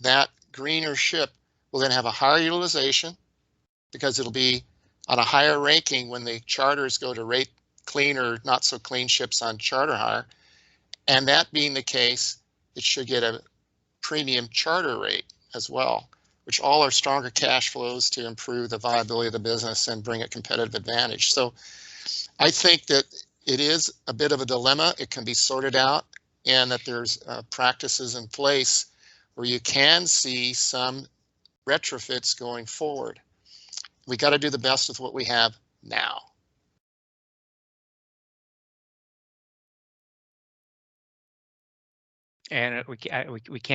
That greener ship will then have a higher utilization because it'll be on a higher ranking when the charters go to rate clean or not so clean ships on charter hire. And that being the case, it should get a premium charter rate as well, which all are stronger cash flows to improve the viability of the business and bring a competitive advantage. So I think that it is a bit of a dilemma. It can be sorted out, and that there's practices in place where you can see some retrofits going forward. We got to do the best with what we have now. And we can't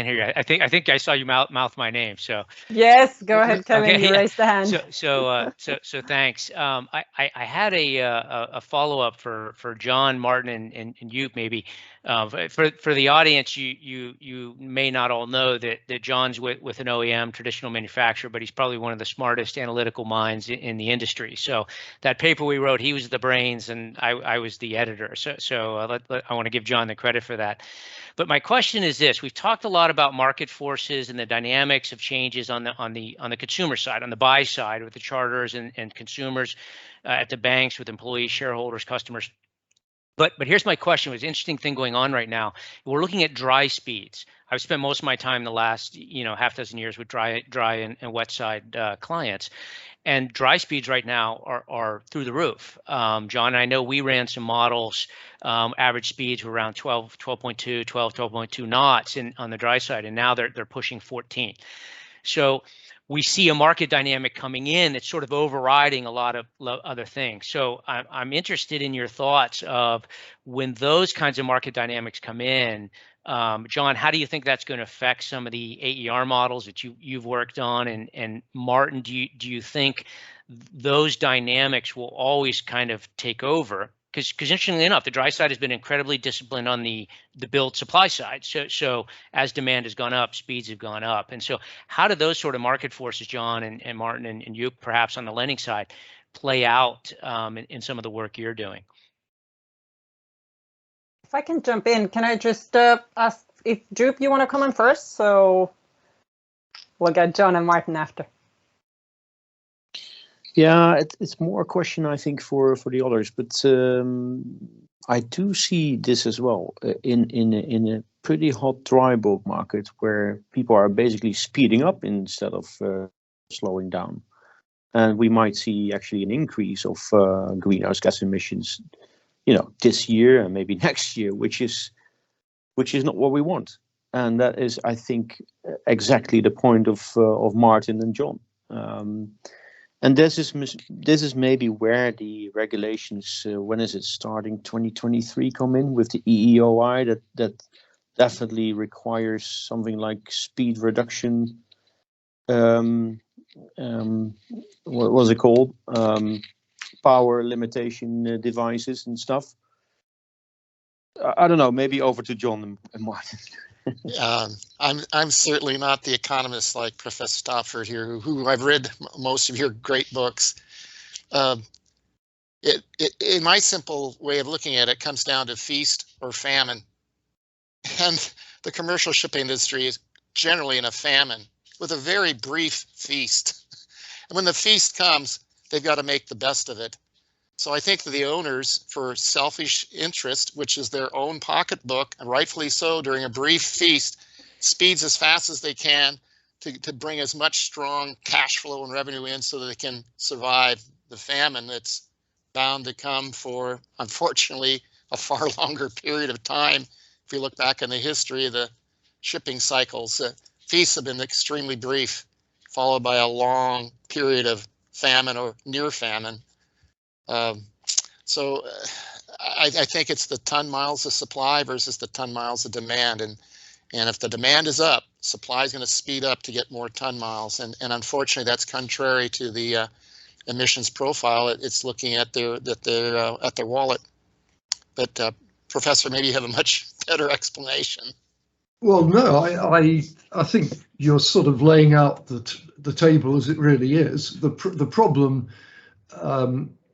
hear you. I think I saw you mouth my name. So yes, go ahead, Kevin. Okay, you raised the hand. So thanks. I had a follow up for John, Martin, and Joep maybe. For the audience, you may not all know that John's with an OEM traditional manufacturer, but he's probably one of the smartest analytical minds in the industry. So that paper we wrote, he was the brains, and I was the editor. So I want to give John the credit for that. But my question is this: we've talked a lot about market forces and the dynamics of changes on the consumer side, on the buy side with the charters and consumers, at the banks with employees, shareholders, customers. But here's my question. There's an interesting thing going on right now. We're looking at dry speeds. I've spent most of my time the last half dozen years with dry and wet side clients. And dry speeds right now are through the roof. John, I know we ran some models, average speeds were around 12.2 knots on the dry side, and now they're pushing 14. So we see a market dynamic coming in that's sort of overriding a lot of other things. So I'm interested in your thoughts of when those kinds of market dynamics come in. John, how do you think that's going to affect some of the AER models that you've worked on? And Martin, do you think those dynamics will always kind of take over? Because interestingly enough, the dry side has been incredibly disciplined on the build supply side. So as demand has gone up, speeds have gone up. And so how do those sort of market forces, John and Martin and you perhaps on the lending side, play out in some of the work you're doing? If I can jump in, can I just ask if Joep, you want to come in first? So we'll get John and Martin after. Yeah, it's more a question, I think, for the others, but I do see this as well in a pretty hot dry bulk market where people are basically speeding up instead of slowing down. And we might see actually an increase of greenhouse gas emissions, this year and maybe next year, which is not what we want. And that is, I think, exactly the point of Martin and John. And this is maybe where the regulations, when is it starting, 2023, come in with the EEOI that definitely requires something like speed reduction. What was it called? Power limitation devices and stuff. I don't know. Maybe over to John and Martin. I'm certainly not the economist like Professor Stopford here, who I've read most of your great books. In my simple way of looking at it, comes down to feast or famine. And the commercial shipping industry is generally in a famine with a very brief feast. And when the feast comes, they've got to make the best of it. So I think that the owners, for selfish interest, which is their own pocketbook, and rightfully so, during a brief feast, speeds as fast as they can to bring as much strong cash flow and revenue in so that they can survive the famine that's bound to come for, unfortunately, a far longer period of time. If we look back in the history of the shipping cycles, feasts have been extremely brief, followed by a long period of famine or near famine. So I think it's the ton miles of supply versus the ton miles of demand, and if the demand is up, supply is going to speed up to get more ton miles, and unfortunately that's contrary to the emissions profile. It's looking at their wallet. But Professor, maybe you have a much better explanation. Well, no, I think you're sort of laying out the table as it really is. The problem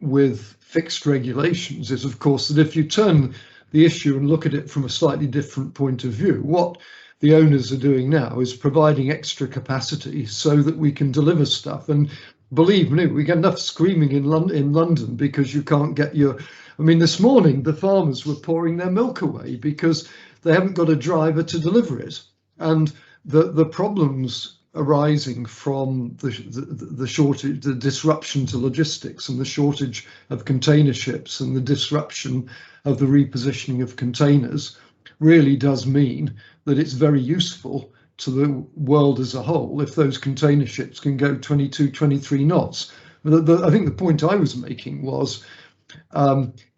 with fixed regulations is, of course, that if you turn the issue and look at it from a slightly different point of view, what the owners are doing now is providing extra capacity so that we can deliver stuff. And believe me, we get enough screaming in London because you can't get I mean, this morning the farmers were pouring their milk away because they haven't got a driver to deliver it. And the problems arising from the shortage, the disruption to logistics and the shortage of container ships and the disruption of the repositioning of containers really does mean that it's very useful to the world as a whole if those container ships can go 22, 23 knots. I think the point I was making was,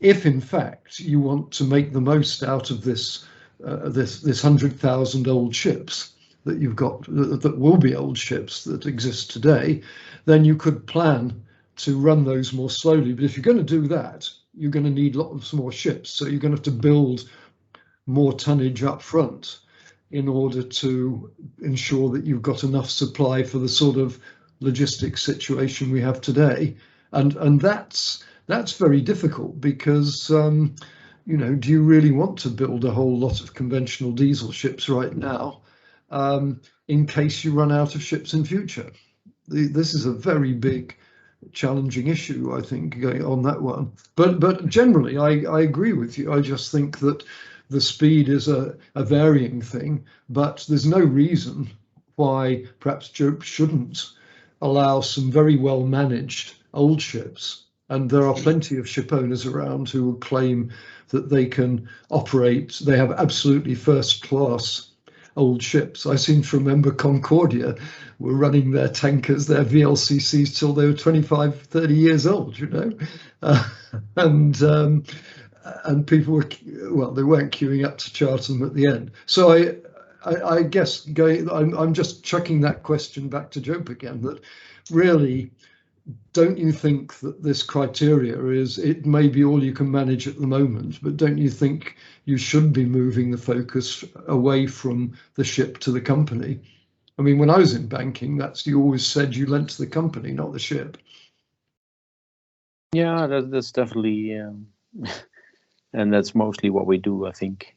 if in fact you want to make the most out of this 100,000 old ships that you've got, that will be old ships that exist today, then you could plan to run those more slowly. But if you're going to do that, you're going to need lots more ships. So you're going to have to build more tonnage up front in order to ensure that you've got enough supply for the sort of logistics situation we have today. And that's very difficult because, you know, do you really want to build a whole lot of conventional diesel ships right now in case you run out of ships in future? This is a very big, challenging issue, I think, going on that one. But generally, I agree with you. I just think that the speed is a varying thing, but there's no reason why perhaps Joep shouldn't allow some very well managed old ships. And there are plenty of ship owners around who will claim that they can operate, they have absolutely first class old ships. I seem to remember Concordia were running their tankers, their VLCCs, till they were 25, 30 years old, you know. And people were, well, they weren't queuing up to charter them at the end. So I guess I'm just chucking that question back to Joep again, that really, don't you think that this criteria is, it may be all you can manage at the moment, but don't you think you should be moving the focus away from the ship to the company? I mean, when I was in banking, you always said you lent to the company, not the ship. Yeah, that's definitely, and that's mostly what we do, I think.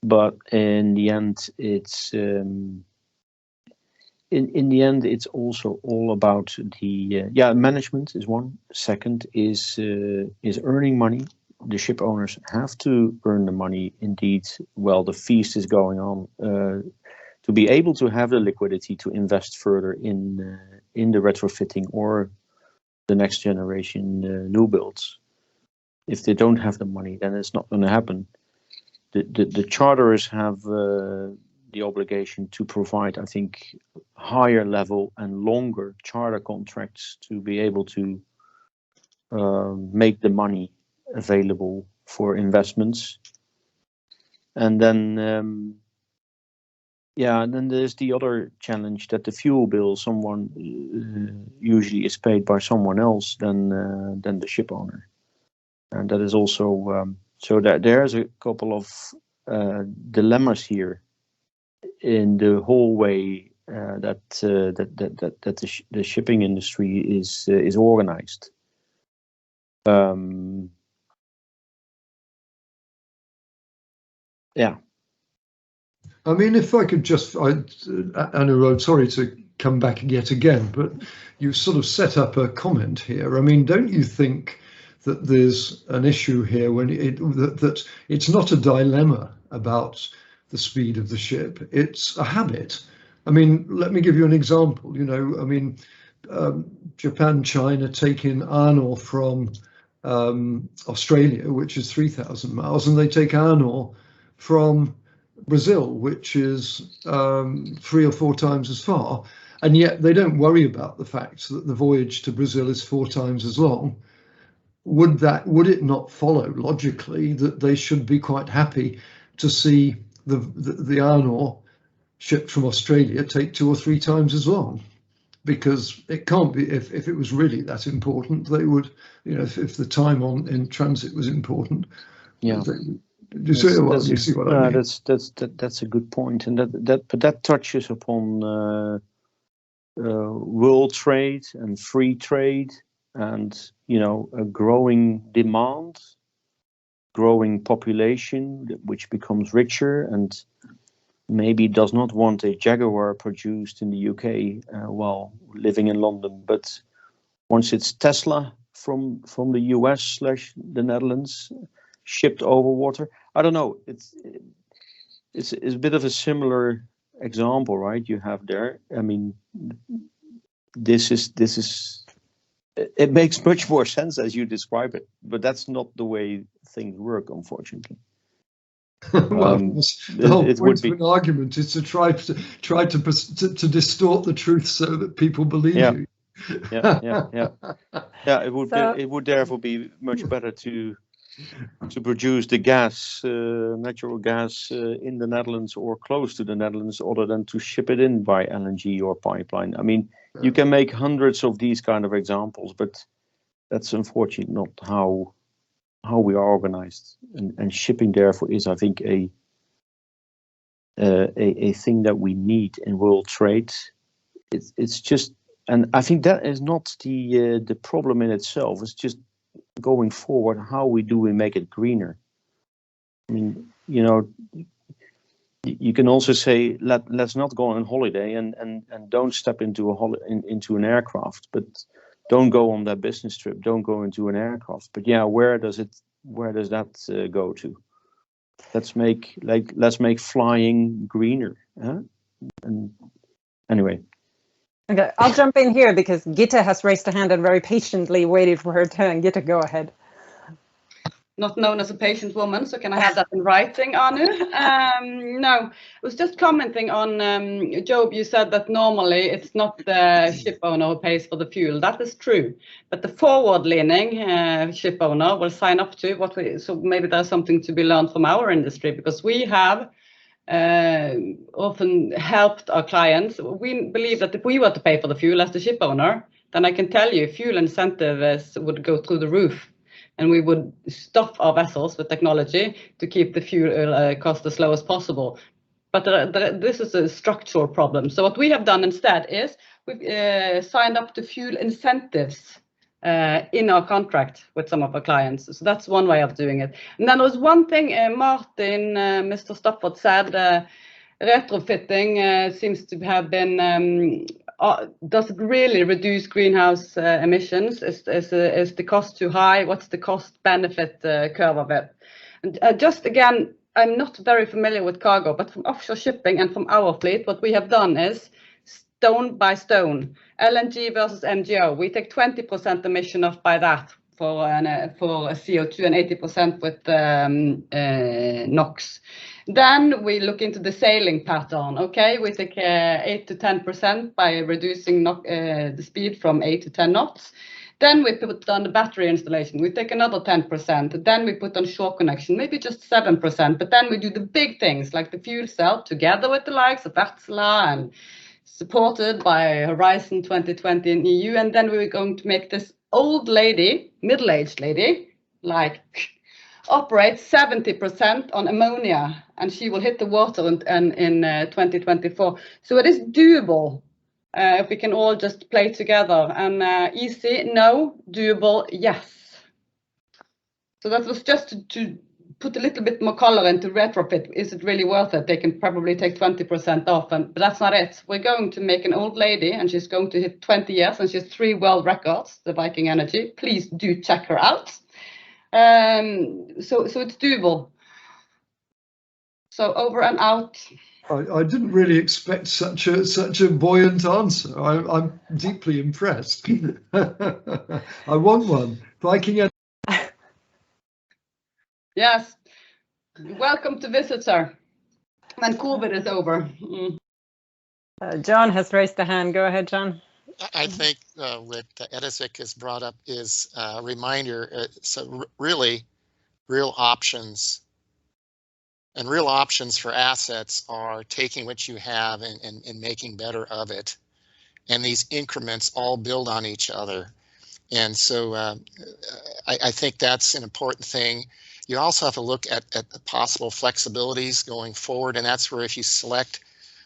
But in the end, it's in the end, it's also all about the management is one. Second is earning money. The ship owners have to earn the money indeed while the feast is going on, to be able to have the liquidity to invest further in the retrofitting or the next generation new builds. If they don't have the money, then it's not going to happen. The charterers have the obligation to provide, I think, higher level and longer charter contracts to be able to make the money available for investments. And then, then there's the other challenge that the fuel bill, usually is paid by someone else than the ship owner. And that is also, so that there's a couple of dilemmas here in the whole way that the shipping industry is organized. Yeah. I mean, if I could just, Anu, I'm sorry to come back yet again, but you sort of set up a comment here. I mean, don't you think that there's an issue here when that it's not a dilemma about the speed of the ship, it's a habit. I mean, let me give you an example. You know, I mean, Japan, China take in iron ore from Australia, which is 3,000 miles, and they take iron ore from Brazil, which is 3 or 4 times as far, and yet they don't worry about the fact that the voyage to Brazil is 4 times as long. Would it not follow logically that they should be quite happy to see the iron ore shipped from Australia take 2 or 3 times as long? Because it can't be, if it was really that important, they would, you know, if the time in transit was important. Yeah. You see what I mean? That's a good point, and that touches upon world trade and free trade, and you know, a growing demand, growing population which becomes richer and maybe does not want a Jaguar produced in the UK while living in London, but wants its Tesla from the US / the Netherlands shipped over water. I don't know. It's a bit of a similar example, right? You have there. I mean, this is It makes much more sense as you describe it, but that's not the way things work, unfortunately. Well, the whole it point would of an argument is to try to distort the truth so that people believe you. Yeah. It would therefore be much better to produce the gas, natural gas, in the Netherlands or close to the Netherlands, other than to ship it in by LNG or pipeline. I mean, you can make hundreds of these kind of examples, but that's unfortunately not how we are organized. And shipping therefore is, I think, a thing that we need in world trade. It's just, and I think that is not the problem in itself. It's just going forward, how we make it greener. I mean, you can also say let's not go on holiday and don't step into into an aircraft, but don't go on that business trip. Don't go into an aircraft. But yeah, where does that go to? Let's make flying greener. Huh? And anyway. Okay, I'll jump in here because Gitte has raised a hand and very patiently waited for her turn. Gitte, go ahead. Not known as a patient woman, so can I have that in writing, Anu? No, I was just commenting on Joep. You said that normally it's not the ship owner who pays for the fuel. That is true, but the forward-leaning ship owner will sign up to so maybe there's something to be learned from our industry, because we have often helped our clients. We believe that if we were to pay for the fuel as the ship owner, then I can tell you fuel incentives would go through the roof, and we would stuff our vessels with technology to keep the fuel cost as low as possible. But this is a structural problem. So what we have done instead is we've signed up to fuel incentives in our contract with some of our clients. So that's one way of doing it. And then there was one thing Martin, Mr. Stopford said, retrofitting seems to have been, does it really reduce greenhouse emissions? Is the cost too high? What's the cost benefit curve of it? And just again, I'm not very familiar with cargo, but from offshore shipping and from our fleet, what we have done is stone by stone, LNG versus MGO. We take 20% emission off by that for CO2 and 80% with NOx. Then we look into the sailing pattern. Okay, we take 8 to 10% by reducing the speed from 8 to 10 knots. Then we put on the battery installation. We take another 10%. Then we put on shore connection, maybe just 7%. But then we do the big things like the fuel cell together with the likes of Wärtsilä and supported by Horizon 2020 in EU. And then we're going to make this old lady, middle-aged lady, like operate 70% on ammonia, and she will hit the water in 2024. So it is doable if we can all just play together. And easy, no. Doable, yes. So that was just to put a little bit more color into retrofit. Is it really worth it? They can probably take 20% off, but that's not it. We're going to make an old lady, and she's going to hit 20 years, and she has 3 world records, the Viking Energy. Please do check her out. So it's doable. So over and out. I didn't really expect such a buoyant answer. I'm deeply impressed. I want one. Viking Energy. Yes, welcome to visit, sir, when COVID is over. John has raised a hand. Go ahead, John. I think what Eidesvik has brought up is a reminder. So really, real options and real options for assets are taking what you have and making better of it. And these increments all build on each other. And so I think that's an important thing. You also have to look at the possible flexibilities going forward, and that's where if you select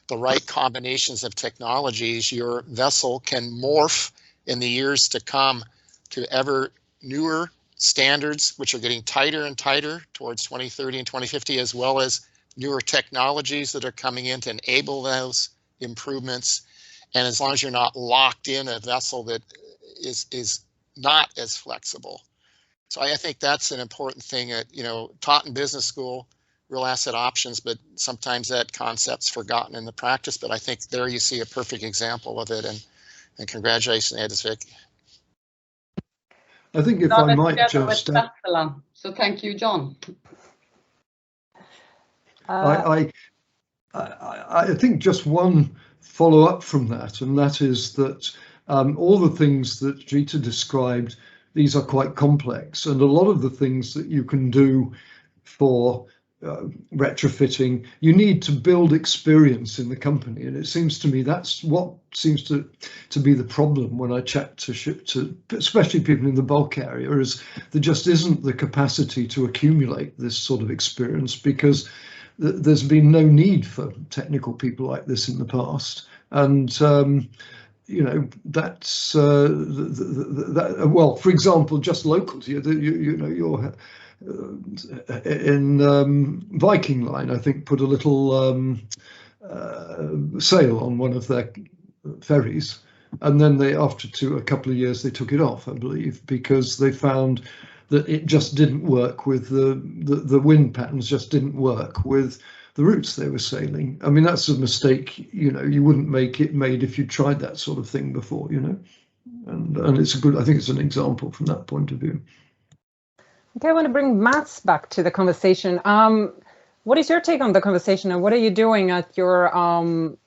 the right combinations of technologies, your vessel can morph in the years to come to ever newer standards, which are getting tighter and tighter towards 2030 and 2050, as well as newer technologies that are coming in to enable those improvements. And as long as you're not locked in a vessel that is not as flexible. So I think that's an important thing that, taught in business school, real asset options, but sometimes that concept's forgotten in the practice. But I think there you see a perfect example of it. And congratulations, Eidesvik. I think if I might just... So thank you, John. I think just one follow-up from that, and that is that all the things that Gitte described, these are quite complex, and a lot of the things that you can do for retrofitting, you need to build experience in the company, and it seems to me that's what seems to be the problem when I chat to especially people in the bulk area, is there just isn't the capacity to accumulate this sort of experience, because there's been no need for technical people like this in the past, and you know, that's well, for example, just local to you, you know, you're in Viking Line, I think, put a little sail on one of their ferries, and then they, after a couple of years, they took it off, I believe, because they found that it just didn't work with the wind patterns, just didn't work with the routes they were sailing. I mean, that's a mistake, you know, you wouldn't make it made if you tried that sort of thing before, you know, and it's a good, I think it's an example from that point of view. Okay, I want to bring Mats back to the conversation. What is your take on the conversation, and what are you doing at your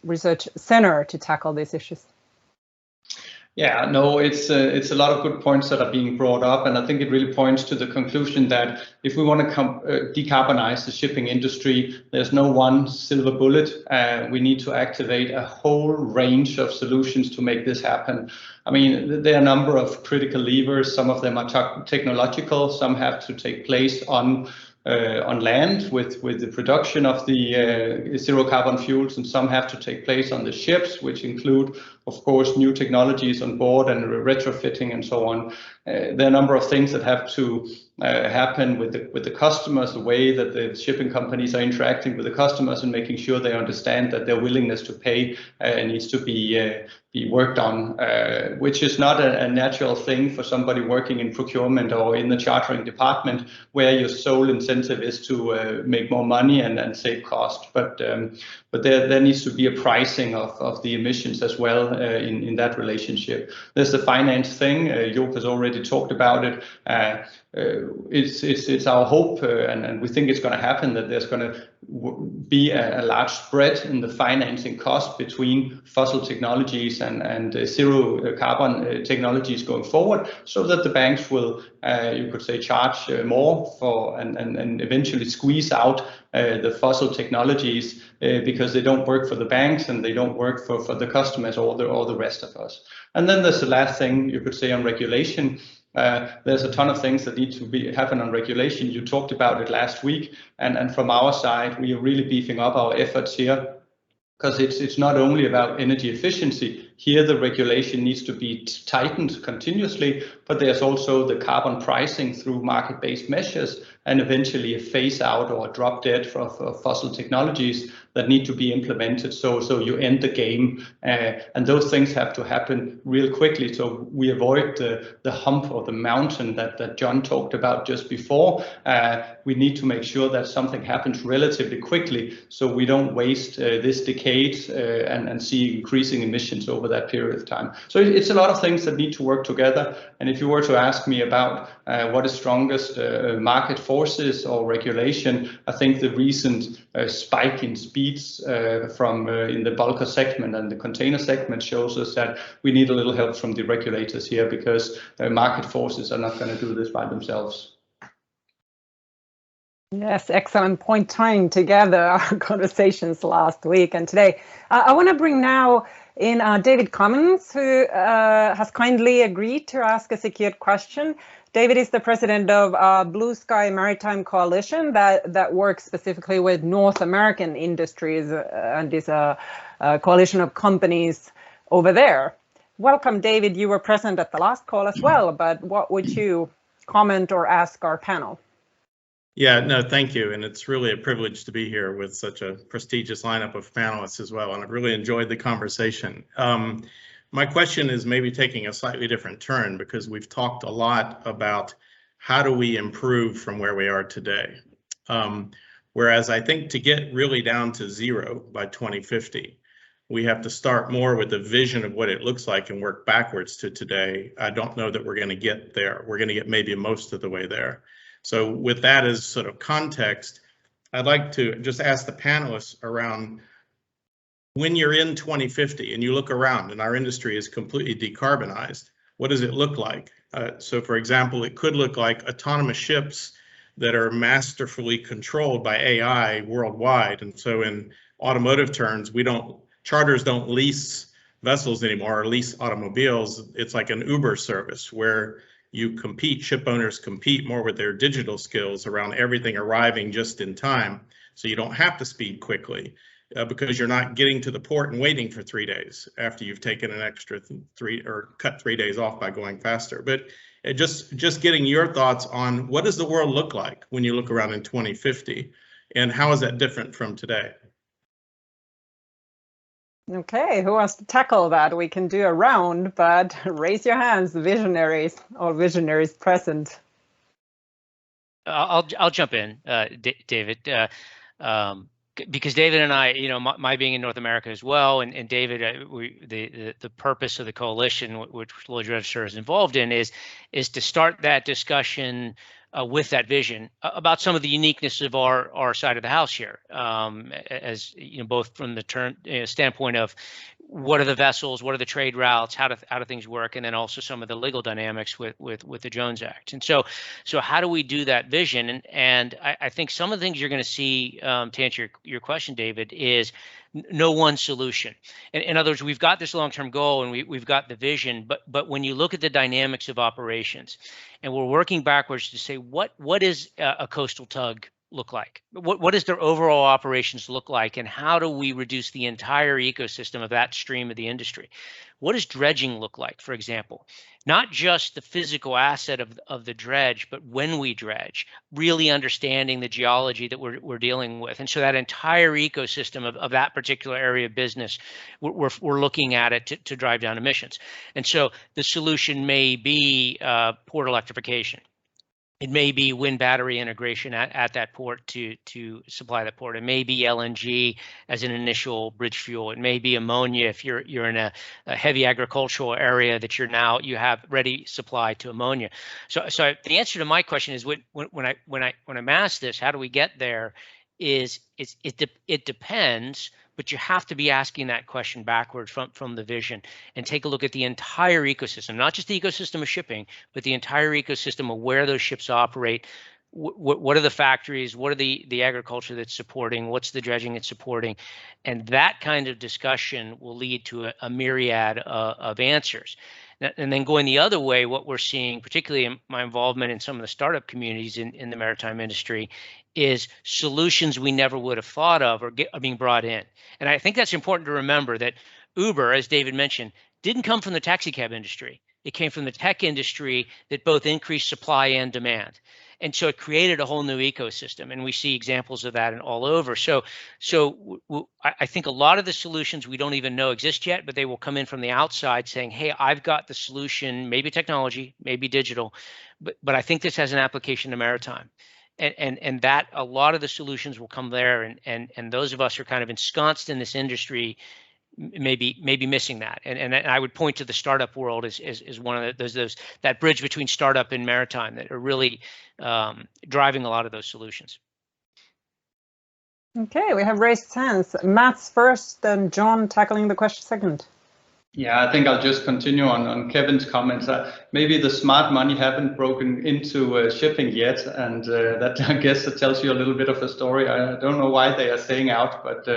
research center to tackle these issues? Yeah, no, it's a lot of good points that are being brought up, and I think it really points to the conclusion that if we want to decarbonize the shipping industry, there's no one silver bullet. We need to activate a whole range of solutions to make this happen. I mean, there are a number of critical levers. Some of them are technological. Some have to take place on land with the production of the zero carbon fuels, and some have to take place on the ships, which include, of course, new technologies on board and retrofitting and so on. There are a number of things that have to happen with the customers, the way that the shipping companies are interacting with the customers and making sure they understand that their willingness to pay needs to be worked on, which is not a natural thing for somebody working in procurement or in the chartering department, where your sole incentive is to make more money and save cost. But there needs to be a pricing of the emissions as well in that relationship. There's the finance thing. Joep has already talked about it. It's our hope, and we think it's going to happen, that there's going to be a large spread in the financing cost between fossil technologies and zero carbon technologies going forward, so that the banks will, you could say, charge more for and eventually squeeze out the fossil technologies because they don't work for the banks and they don't work for the customers or the rest of us. And then there's the last thing you could say on regulation. There's a ton of things that need to happen on regulation. You talked about it last week, and from our side, we are really beefing up our efforts here, because it's not only about energy efficiency. Here, the regulation needs to be tightened continuously, but there's also the carbon pricing through market-based measures, and eventually a phase out or a drop dead for fossil technologies that need to be implemented. So you end the game, and those things have to happen real quickly, so we avoid the hump or the mountain that John talked about just before. We need to make sure that something happens relatively quickly, so we don't waste this decade and see increasing emissions over that period of time. So it's a lot of things that need to work together. And if you were to ask me about what is strongest, market forces or regulation, I think the recent spike in speeds from in the bulker segment and the container segment shows us that we need a little help from the regulators here, because market forces are not going to do this by themselves. Yes, excellent point, tying together our conversations last week and today. I want to bring now in David Cummins, who has kindly agreed to ask a secured question. David is the president of Blue Sky Maritime Coalition that works specifically with North American industries and is a coalition of companies over there. Welcome, David. You were present at the last call as well, but what would you comment or ask our panel? Yeah, no, thank you. And it's really a privilege to be here with such a prestigious lineup of panelists as well. And I've really enjoyed the conversation. My question is maybe taking a slightly different turn, because we've talked a lot about how do we improve from where we are today. Whereas I think to get really down to zero by 2050, we have to start more with the vision of what it looks like and work backwards to today. I don't know that we're going to get there. We're going to get maybe most of the way there. So with that as sort of context, I'd like to just ask the panelists around, when you're in 2050 and you look around and our industry is completely decarbonized, what does it look like? So for example, it could look like autonomous ships that are masterfully controlled by AI worldwide. And so in automotive terms, charters don't lease vessels anymore or lease automobiles. It's like an Uber service where you compete, ship owners compete more with their digital skills around everything arriving just in time. So you don't have to speed quickly because you're not getting to the port and waiting for 3 days after you've taken an extra cut 3 days off by going faster. But just getting your thoughts on what does the world look like when you look around in 2050 and how is that different from today? Okay, who wants to tackle that? We can do a round, but raise your hands, visionaries or visionaries present. I'll jump in, David, because David and I, my being in North America as well, and David, the purpose of the coalition, which Lloyd Register is involved in, is to start that discussion with that vision about some of the uniqueness of our side of the house here, as both from the standpoint of what are the vessels, what are the trade routes, how do things work, and then also some of the legal dynamics with the Jones Act. And so how do we do that vision? And I think some of the things you're going to see, to answer your question, David, is no one solution. In other words, we've got this long-term goal and we've got the vision, but when you look at the dynamics of operations, and we're working backwards to say what is a coastal tug look like? What does their overall operations look like, and how do we reduce the entire ecosystem of that stream of the industry? What does dredging look like, for example? Not just the physical asset of the dredge, but when we dredge, really understanding the geology that we're dealing with. And so that entire ecosystem of that particular area of business, we're looking at it to drive down emissions. And so the solution may be port electrification. It may be wind battery integration at that port to supply that port. It may be LNG as an initial bridge fuel. It may be ammonia if you're in a heavy agricultural area that you have ready supply to ammonia. So the answer to my question is when I'm asked this, how do we get there? It depends. But you have to be asking that question backwards from the vision and take a look at the entire ecosystem, not just the ecosystem of shipping, but the entire ecosystem of where those ships operate. What are the factories? What are the agriculture that's supporting? What's the dredging it's supporting? And that kind of discussion will lead to a myriad of answers. And then going the other way, what we're seeing, particularly in my involvement in some of the startup communities in the maritime industry, is solutions we never would have thought of are being brought in. And I think that's important to remember that Uber, as David mentioned, didn't come from the taxi cab industry. It came from the tech industry that both increased supply and demand. And so it created a whole new ecosystem, and we see examples of that all over. So I think a lot of the solutions we don't even know exist yet, but they will come in from the outside saying, hey, I've got the solution, maybe technology, maybe digital, but I think this has an application to maritime. And that a lot of the solutions will come there, and those of us who are kind of ensconced in this industry maybe missing that. And I would point to the startup world as one of those that bridge between startup and maritime that are really driving a lot of those solutions. Okay, we have raised hands. Mats first, then John tackling the question second. Yeah, I think I'll just continue on Kevin's comments. Maybe the smart money haven't broken into shipping yet, and that I guess it tells you a little bit of a story. I don't know why they are staying out, but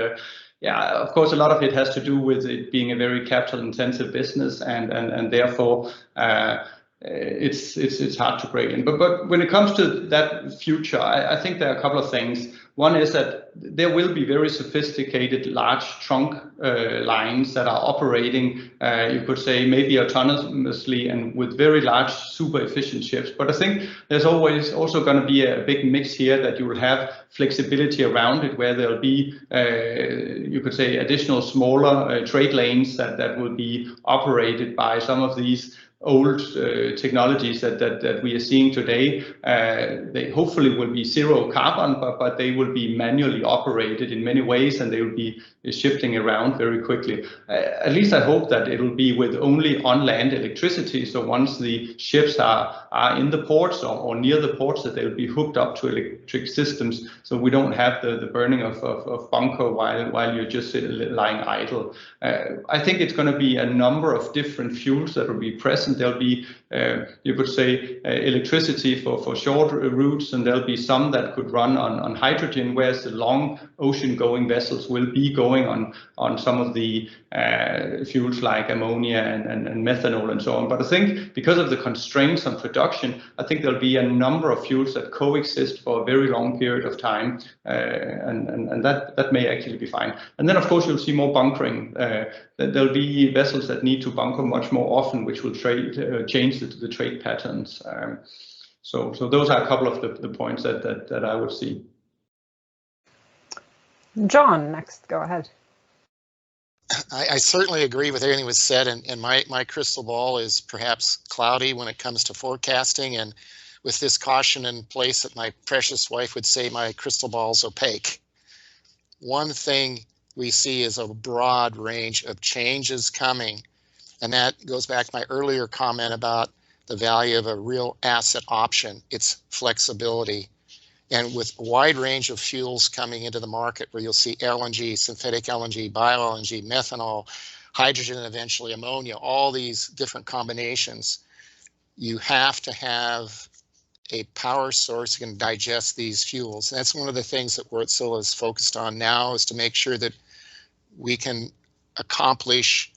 yeah, of course, a lot of it has to do with it being a very capital-intensive business, and therefore it's hard to break in. But when it comes to that future, I think there are a couple of things. One is that there will be very sophisticated large trunk lines that are operating, you could say, maybe autonomously and with very large, super efficient ships. But I think there's always also going to be a big mix here that you will have flexibility around it, where there'll be, you could say, additional smaller trade lanes that will be operated by some of these old technologies that we are seeing today. They hopefully will be zero carbon, but they will be manually operated in many ways, and they will be shifting around very quickly. At least I hope that it will be with only on-land electricity. So once the ships are in the ports or near the ports, that they will be hooked up to electric systems, so we don't have the burning of bunker while you're just lying idle. I think it's going to be a number of different fuels that will be present. There'll be, you could say, electricity for short routes, and there'll be some that could run on hydrogen, whereas the long ocean-going vessels will be going on some of the fuels like ammonia and methanol and so on. But I think because of the constraints on production, I think there'll be a number of fuels that coexist for a very long period of time, and that may actually be fine. And then, of course, you'll see more bunkering. There'll be vessels that need to bunker much more often, which will change the trade patterns. So those are a couple of the points that I would see. John, next, go ahead. I certainly agree with everything was said, and my crystal ball is perhaps cloudy when it comes to forecasting, and with this caution in place that my precious wife would say, my crystal ball's opaque. One thing we see is a broad range of changes coming, and that goes back to my earlier comment about the value of a real asset option, its flexibility. And with a wide range of fuels coming into the market, where you'll see LNG, synthetic LNG, bio-LNG, methanol, hydrogen, and eventually ammonia, all these different combinations, you have to have a power source that can digest these fuels. And that's one of the things that Wärtsilä is focused on now, is to make sure that we can accomplish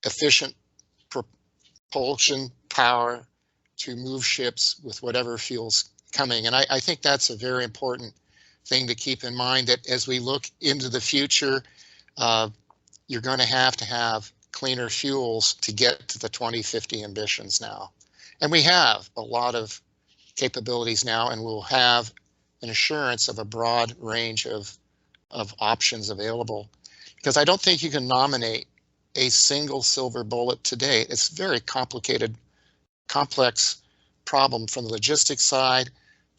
efficient propulsion power to move ships with whatever fuels coming. And I think that's a very important thing to keep in mind, that as we look into the future, you're going to have cleaner fuels to get to the 2050 ambitions now. And we have a lot of capabilities now, and we'll have an assurance of a broad range of options available. Because I don't think you can nominate a single silver bullet today. It's a very complicated, complex problem from the logistics side,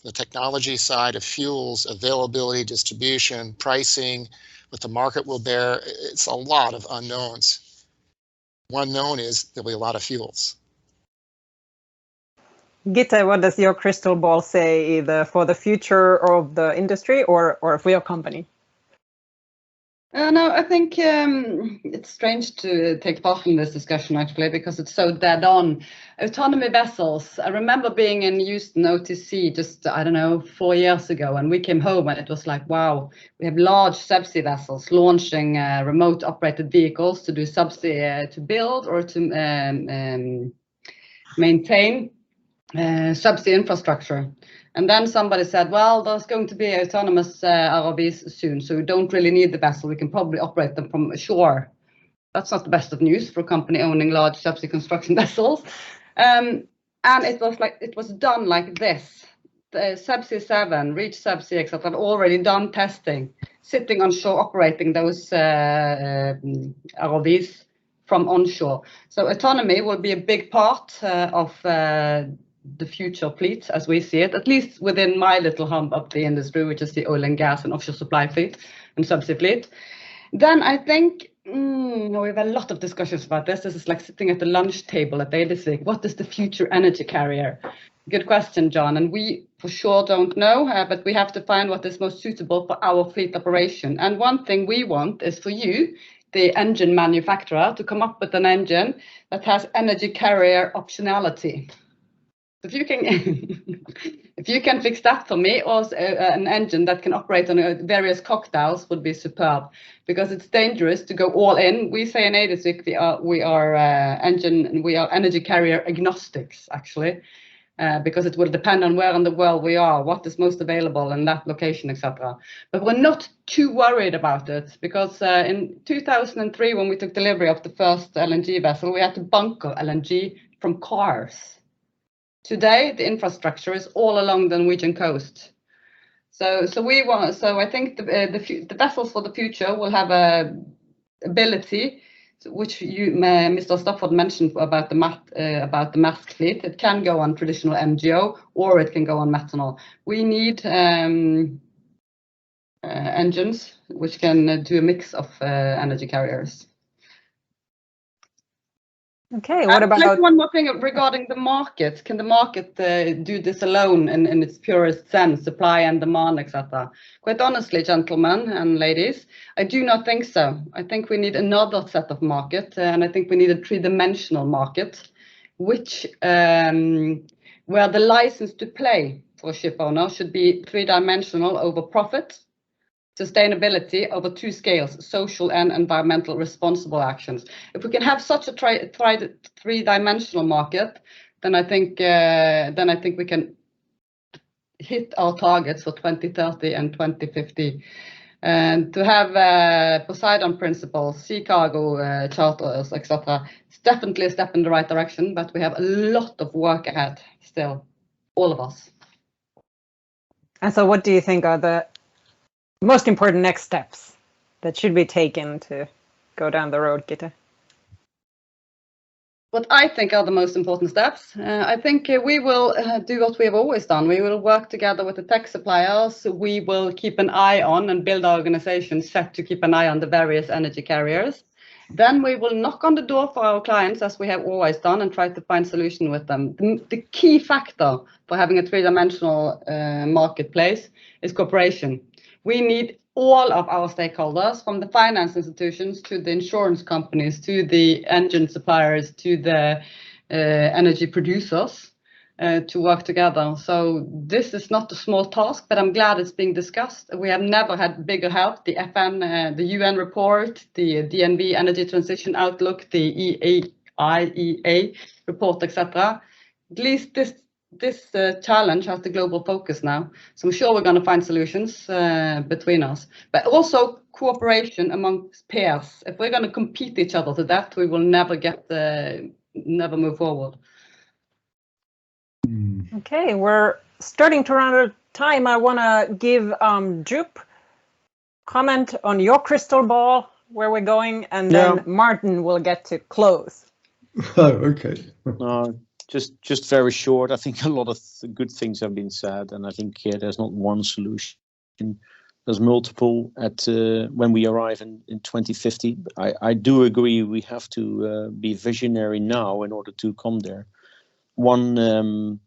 the technology side of fuels, availability, distribution, pricing, what the market will bear. It's a lot of unknowns. One known is there'll be a lot of fuels. Gitte, what does your crystal ball say, either for the future of the industry or for your company? No, I think it's strange to take part in this discussion, actually, because it's so dead on. Autonomy vessels, I remember being in Houston OTC just, I don't know, 4 years ago, and we came home and it was like, wow, we have large subsea vessels launching remote operated vehicles to do subsea, to build or to maintain subsea infrastructure. And then somebody said, well, there's going to be autonomous ROVs soon, so we don't really need the vessel. We can probably operate them from shore. That's not the best of news for a company owning large subsea construction vessels. And it was done like this. The Subsea 7, Reach Subsea, etc., had already done testing, sitting on shore, operating those ROVs from onshore. So autonomy will be a big part of the future fleet as we see it, at least within my little hub of the industry, which is the oil and gas and offshore supply fleet and subsea fleet. Then I think we have a lot of discussions about this. This is like sitting at the lunch table at Eidesvik. What is the future energy carrier? Good question, John. And we for sure don't know, but we have to find what is most suitable for our fleet operation. And one thing we want is for you, the engine manufacturer, to come up with an engine that has energy carrier optionality. If you can fix that for me, or an engine that can operate on various cocktails would be superb, because it's dangerous to go all in. We say in Eidesvik we are energy carrier agnostics, actually, because it will depend on where in the world we are, what is most available in that location, etc. But we're not too worried about it, because in 2003, when we took delivery of the first LNG vessel, we had to bunker LNG from cars. Today, the infrastructure is all along the Norwegian coast. So I think the vessels for the future will have a ability which Mr. Stopford mentioned about the Maersk fleet, it can go on traditional MGO or it can go on methanol. We need engines which can do a mix of energy carriers. Okay, what about one more thing regarding the market? Can the market do this alone in its purest sense, supply and demand, etc.? Quite honestly, gentlemen and ladies, I do not think so. I think we need another set of market, and I think we need a three-dimensional market, which where the license to play for a ship owner should be three-dimensional over profit, sustainability over two scales, social and environmental responsible actions. If we can have such a three-dimensional market, then I think we can hit our targets for 2030 and 2050. And to have Poseidon principles, sea cargo charters, etc., it's definitely a step in the right direction, but we have a lot of work ahead still, all of us. And so what do you think are the most important next steps that should be taken to go down the road, Gitte? What I think are the most important steps, I think we will do what we have always done. We will work together with the tech suppliers. We will keep an eye on and build our organization set to keep an eye on the various energy carriers. Then we will knock on the door for our clients, as we have always done, and try to find solution with them. The key factor for having a three-dimensional marketplace is cooperation. We need all of our stakeholders, from the finance institutions to the insurance companies, to the engine suppliers, to the energy producers, to work together. So this is not a small task, but I'm glad it's being discussed. We have never had bigger help. The FN, the UN report, the DNV Energy Transition Outlook, the IEA report, etc. At least this challenge has the global focus now. So I'm sure we're going to find solutions between us, but also cooperation among peers. If we're going to compete each other to death, we will never never move forward. Okay, we're starting to run out of time. I want to give Joep comment on your crystal ball, where we're going, and then Martin will get to close. Oh, okay. Just very short. I think a lot of good things have been said, and I think there's not one solution. There's multiple at when we arrive in 2050. I do agree we have to be visionary now in order to come there. One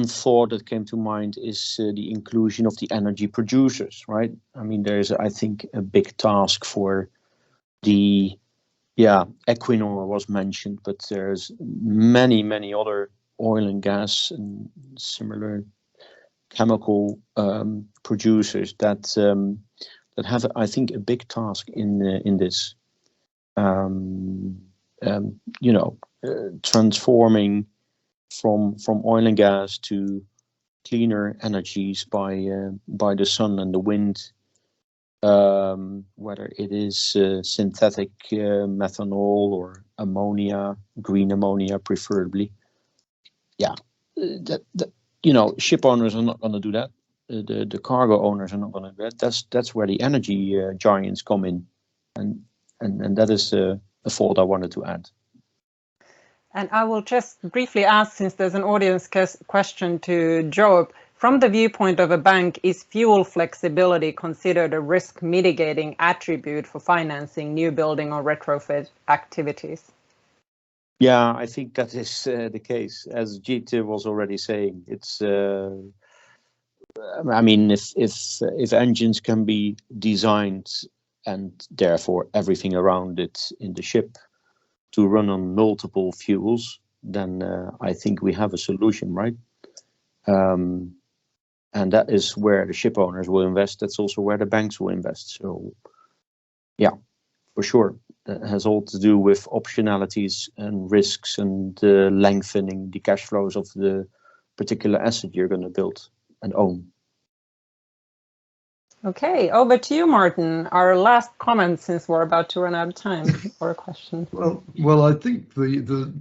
thought that came to mind is the inclusion of the energy producers, right? I mean, there's, I think, a big task for the Equinor was mentioned, but there's many other oil and gas and similar chemical producers that have, I think, a big task in this. Transforming from oil and gas to cleaner energies by the sun and the wind. Whether it is synthetic methanol or ammonia, green ammonia preferably. Ship owners are not going to do that. The cargo owners are not going to do that. That's where the energy giants come in, and that is a thought I wanted to add. And I will just briefly ask, since there's an audience question to Joep, from the viewpoint of a bank, is fuel flexibility considered a risk mitigating attribute for financing new building or retrofit activities? Yeah, I think that is the case. As Gitte was already saying, it's. I mean, if engines can be designed and therefore everything around it in the ship to run on multiple fuels, then I think we have a solution, right? And that is where the ship owners will invest. That's also where the banks will invest. So, yeah, for sure. That has all to do with optionalities and risks and lengthening the cash flows of the particular asset you're going to build and own. Okay, over to you, Martin. Our last comment, since we're about to run out of time for a question. Well, I think the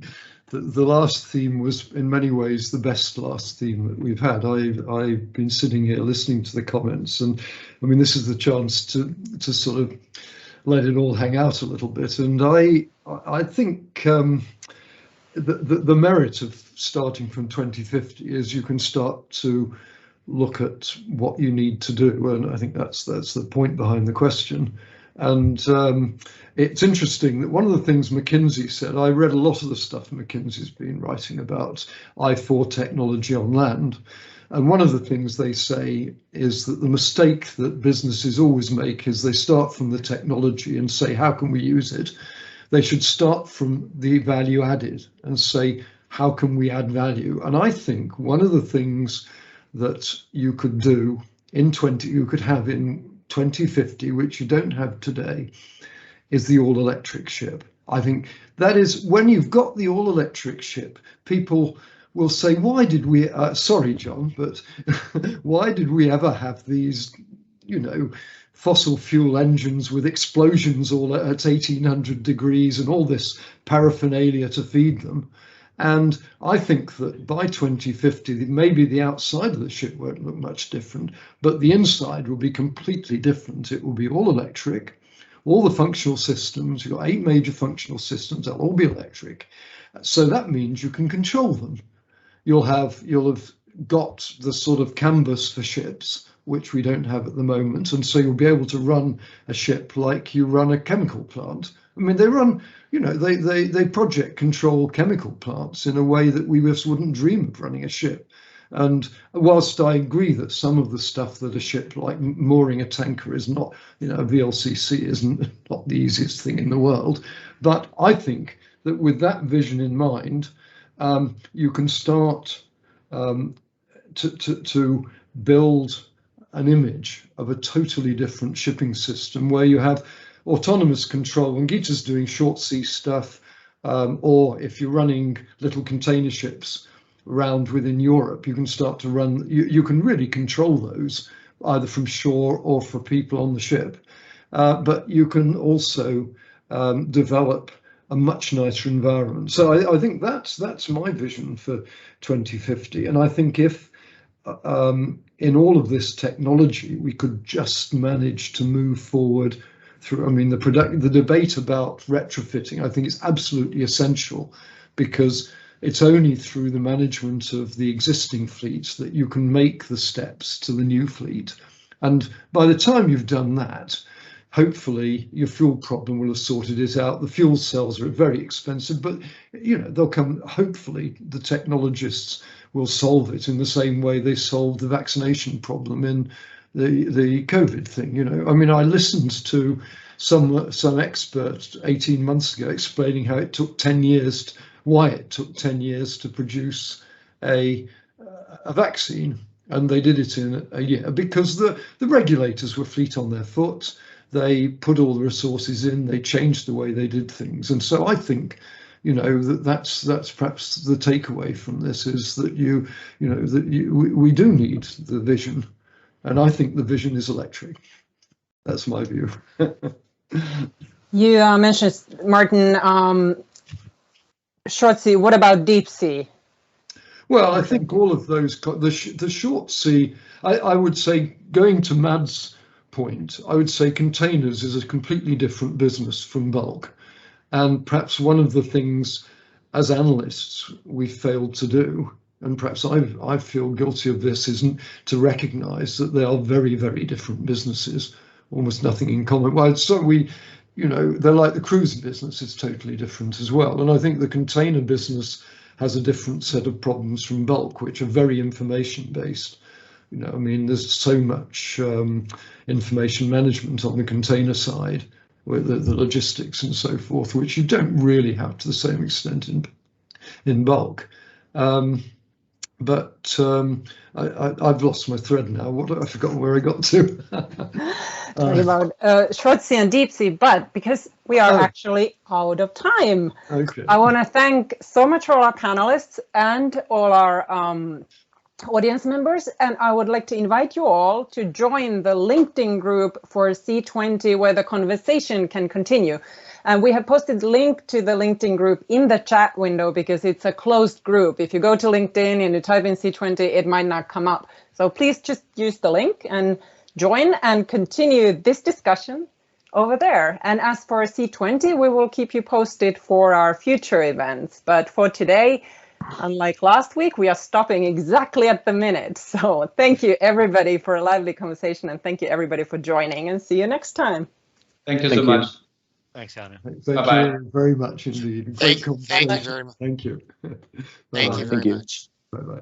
last theme was in many ways the best last theme that we've had. I've been sitting here listening to the comments, and I mean, this is the chance to sort of let it all hang out a little bit. And I think the merit of starting from 2050 is you can start to look at what you need to do, and I think that's the point behind the question. And it's interesting that one of the things McKinsey said, I read a lot of the stuff McKinsey's been writing about I4 technology on land, and one of the things they say is that the mistake that businesses always make is they start from the technology and say, how can we use it? They should start from the value added and say, how can we add value? And I think one of the things that you could do you could have in 2050, which you don't have today, is the all-electric ship. I think that is, when you've got the all-electric ship, people will say, why did we, sorry, John, but why did we ever have these, fossil fuel engines with explosions all at 1800 degrees and all this paraphernalia to feed them? And I think that by 2050, maybe the outside of the ship won't look much different, but the inside will be completely different. It will be all electric. All the functional systems, you've got 8 major functional systems, they'll all be electric. So that means you can control them. You'll have got the sort of canvas for ships, which we don't have at the moment. And so you'll be able to run a ship like you run a chemical plant. I mean, they run, they project control chemical plants in a way that we just wouldn't dream of running a ship. And whilst I agree that some of the stuff that a ship like mooring a tanker is not, a VLCC isn't not the easiest thing in the world, but I think that with that vision in mind, you can start to build an image of a totally different shipping system where you have autonomous control. And Gitte's doing short sea stuff, or if you're running little container ships around within Europe, you can start to run, you can really control those either from shore or for people on the ship. But you can also develop a much nicer environment. So I think that's my vision for 2050. And I think if in all of this technology, we could just manage to move forward through, the debate about retrofitting, I think it's absolutely essential, because it's only through the management of the existing fleets that you can make the steps to the new fleet. And by the time you've done that, hopefully your fuel problem will have sorted it out. The fuel cells are very expensive, but they'll come, hopefully the technologists will solve it in the same way they solved the vaccination problem in the COVID thing. I listened to some expert 18 months ago explaining how it took 10 years, why it took 10 years to produce a vaccine, and they did it in a year because the regulators were fleet on their foot. They put all the resources in, they changed the way they did things. And so I think, that's perhaps the takeaway from this, is that we do need the vision. And I think the vision is electric. That's my view. You mentioned, Martin, short sea. What about deep sea? Well, I think all of those, the short sea, I would say, going to Mads' point, I would say containers is a completely different business from bulk. And perhaps one of the things as analysts we failed to do, and perhaps I feel guilty of this, isn't to recognize that they are very, very different businesses, almost nothing in common. Well, so they're like the cruise business is totally different as well. And I think the container business has a different set of problems from bulk, which are very information based. There's so much information management on the container side, with the logistics and so forth, which you don't really have to the same extent in bulk. But I've lost my thread now. I've forgotten where I got to. Talking about short sea and deep sea, but because we are actually out of time, okay. I want to thank so much all our panelists and all our audience members, and I would like to invite you all to join the LinkedIn group for SEA20, where the conversation can continue. And we have posted the link to the LinkedIn group in the chat window because it's a closed group. If you go to LinkedIn and you type in SEA20, it might not come up. So please just use the link and join and continue this discussion over there. And as for SEA20, we will keep you posted for our future events. But for today, unlike last week, we are stopping exactly at the minute. So thank you everybody for a lively conversation, and thank you everybody for joining, and see you next time. Thank you so much. Thanks, Anna. Thank you very much indeed. Thank you very much. Thank you. Thank you very much. Bye-bye.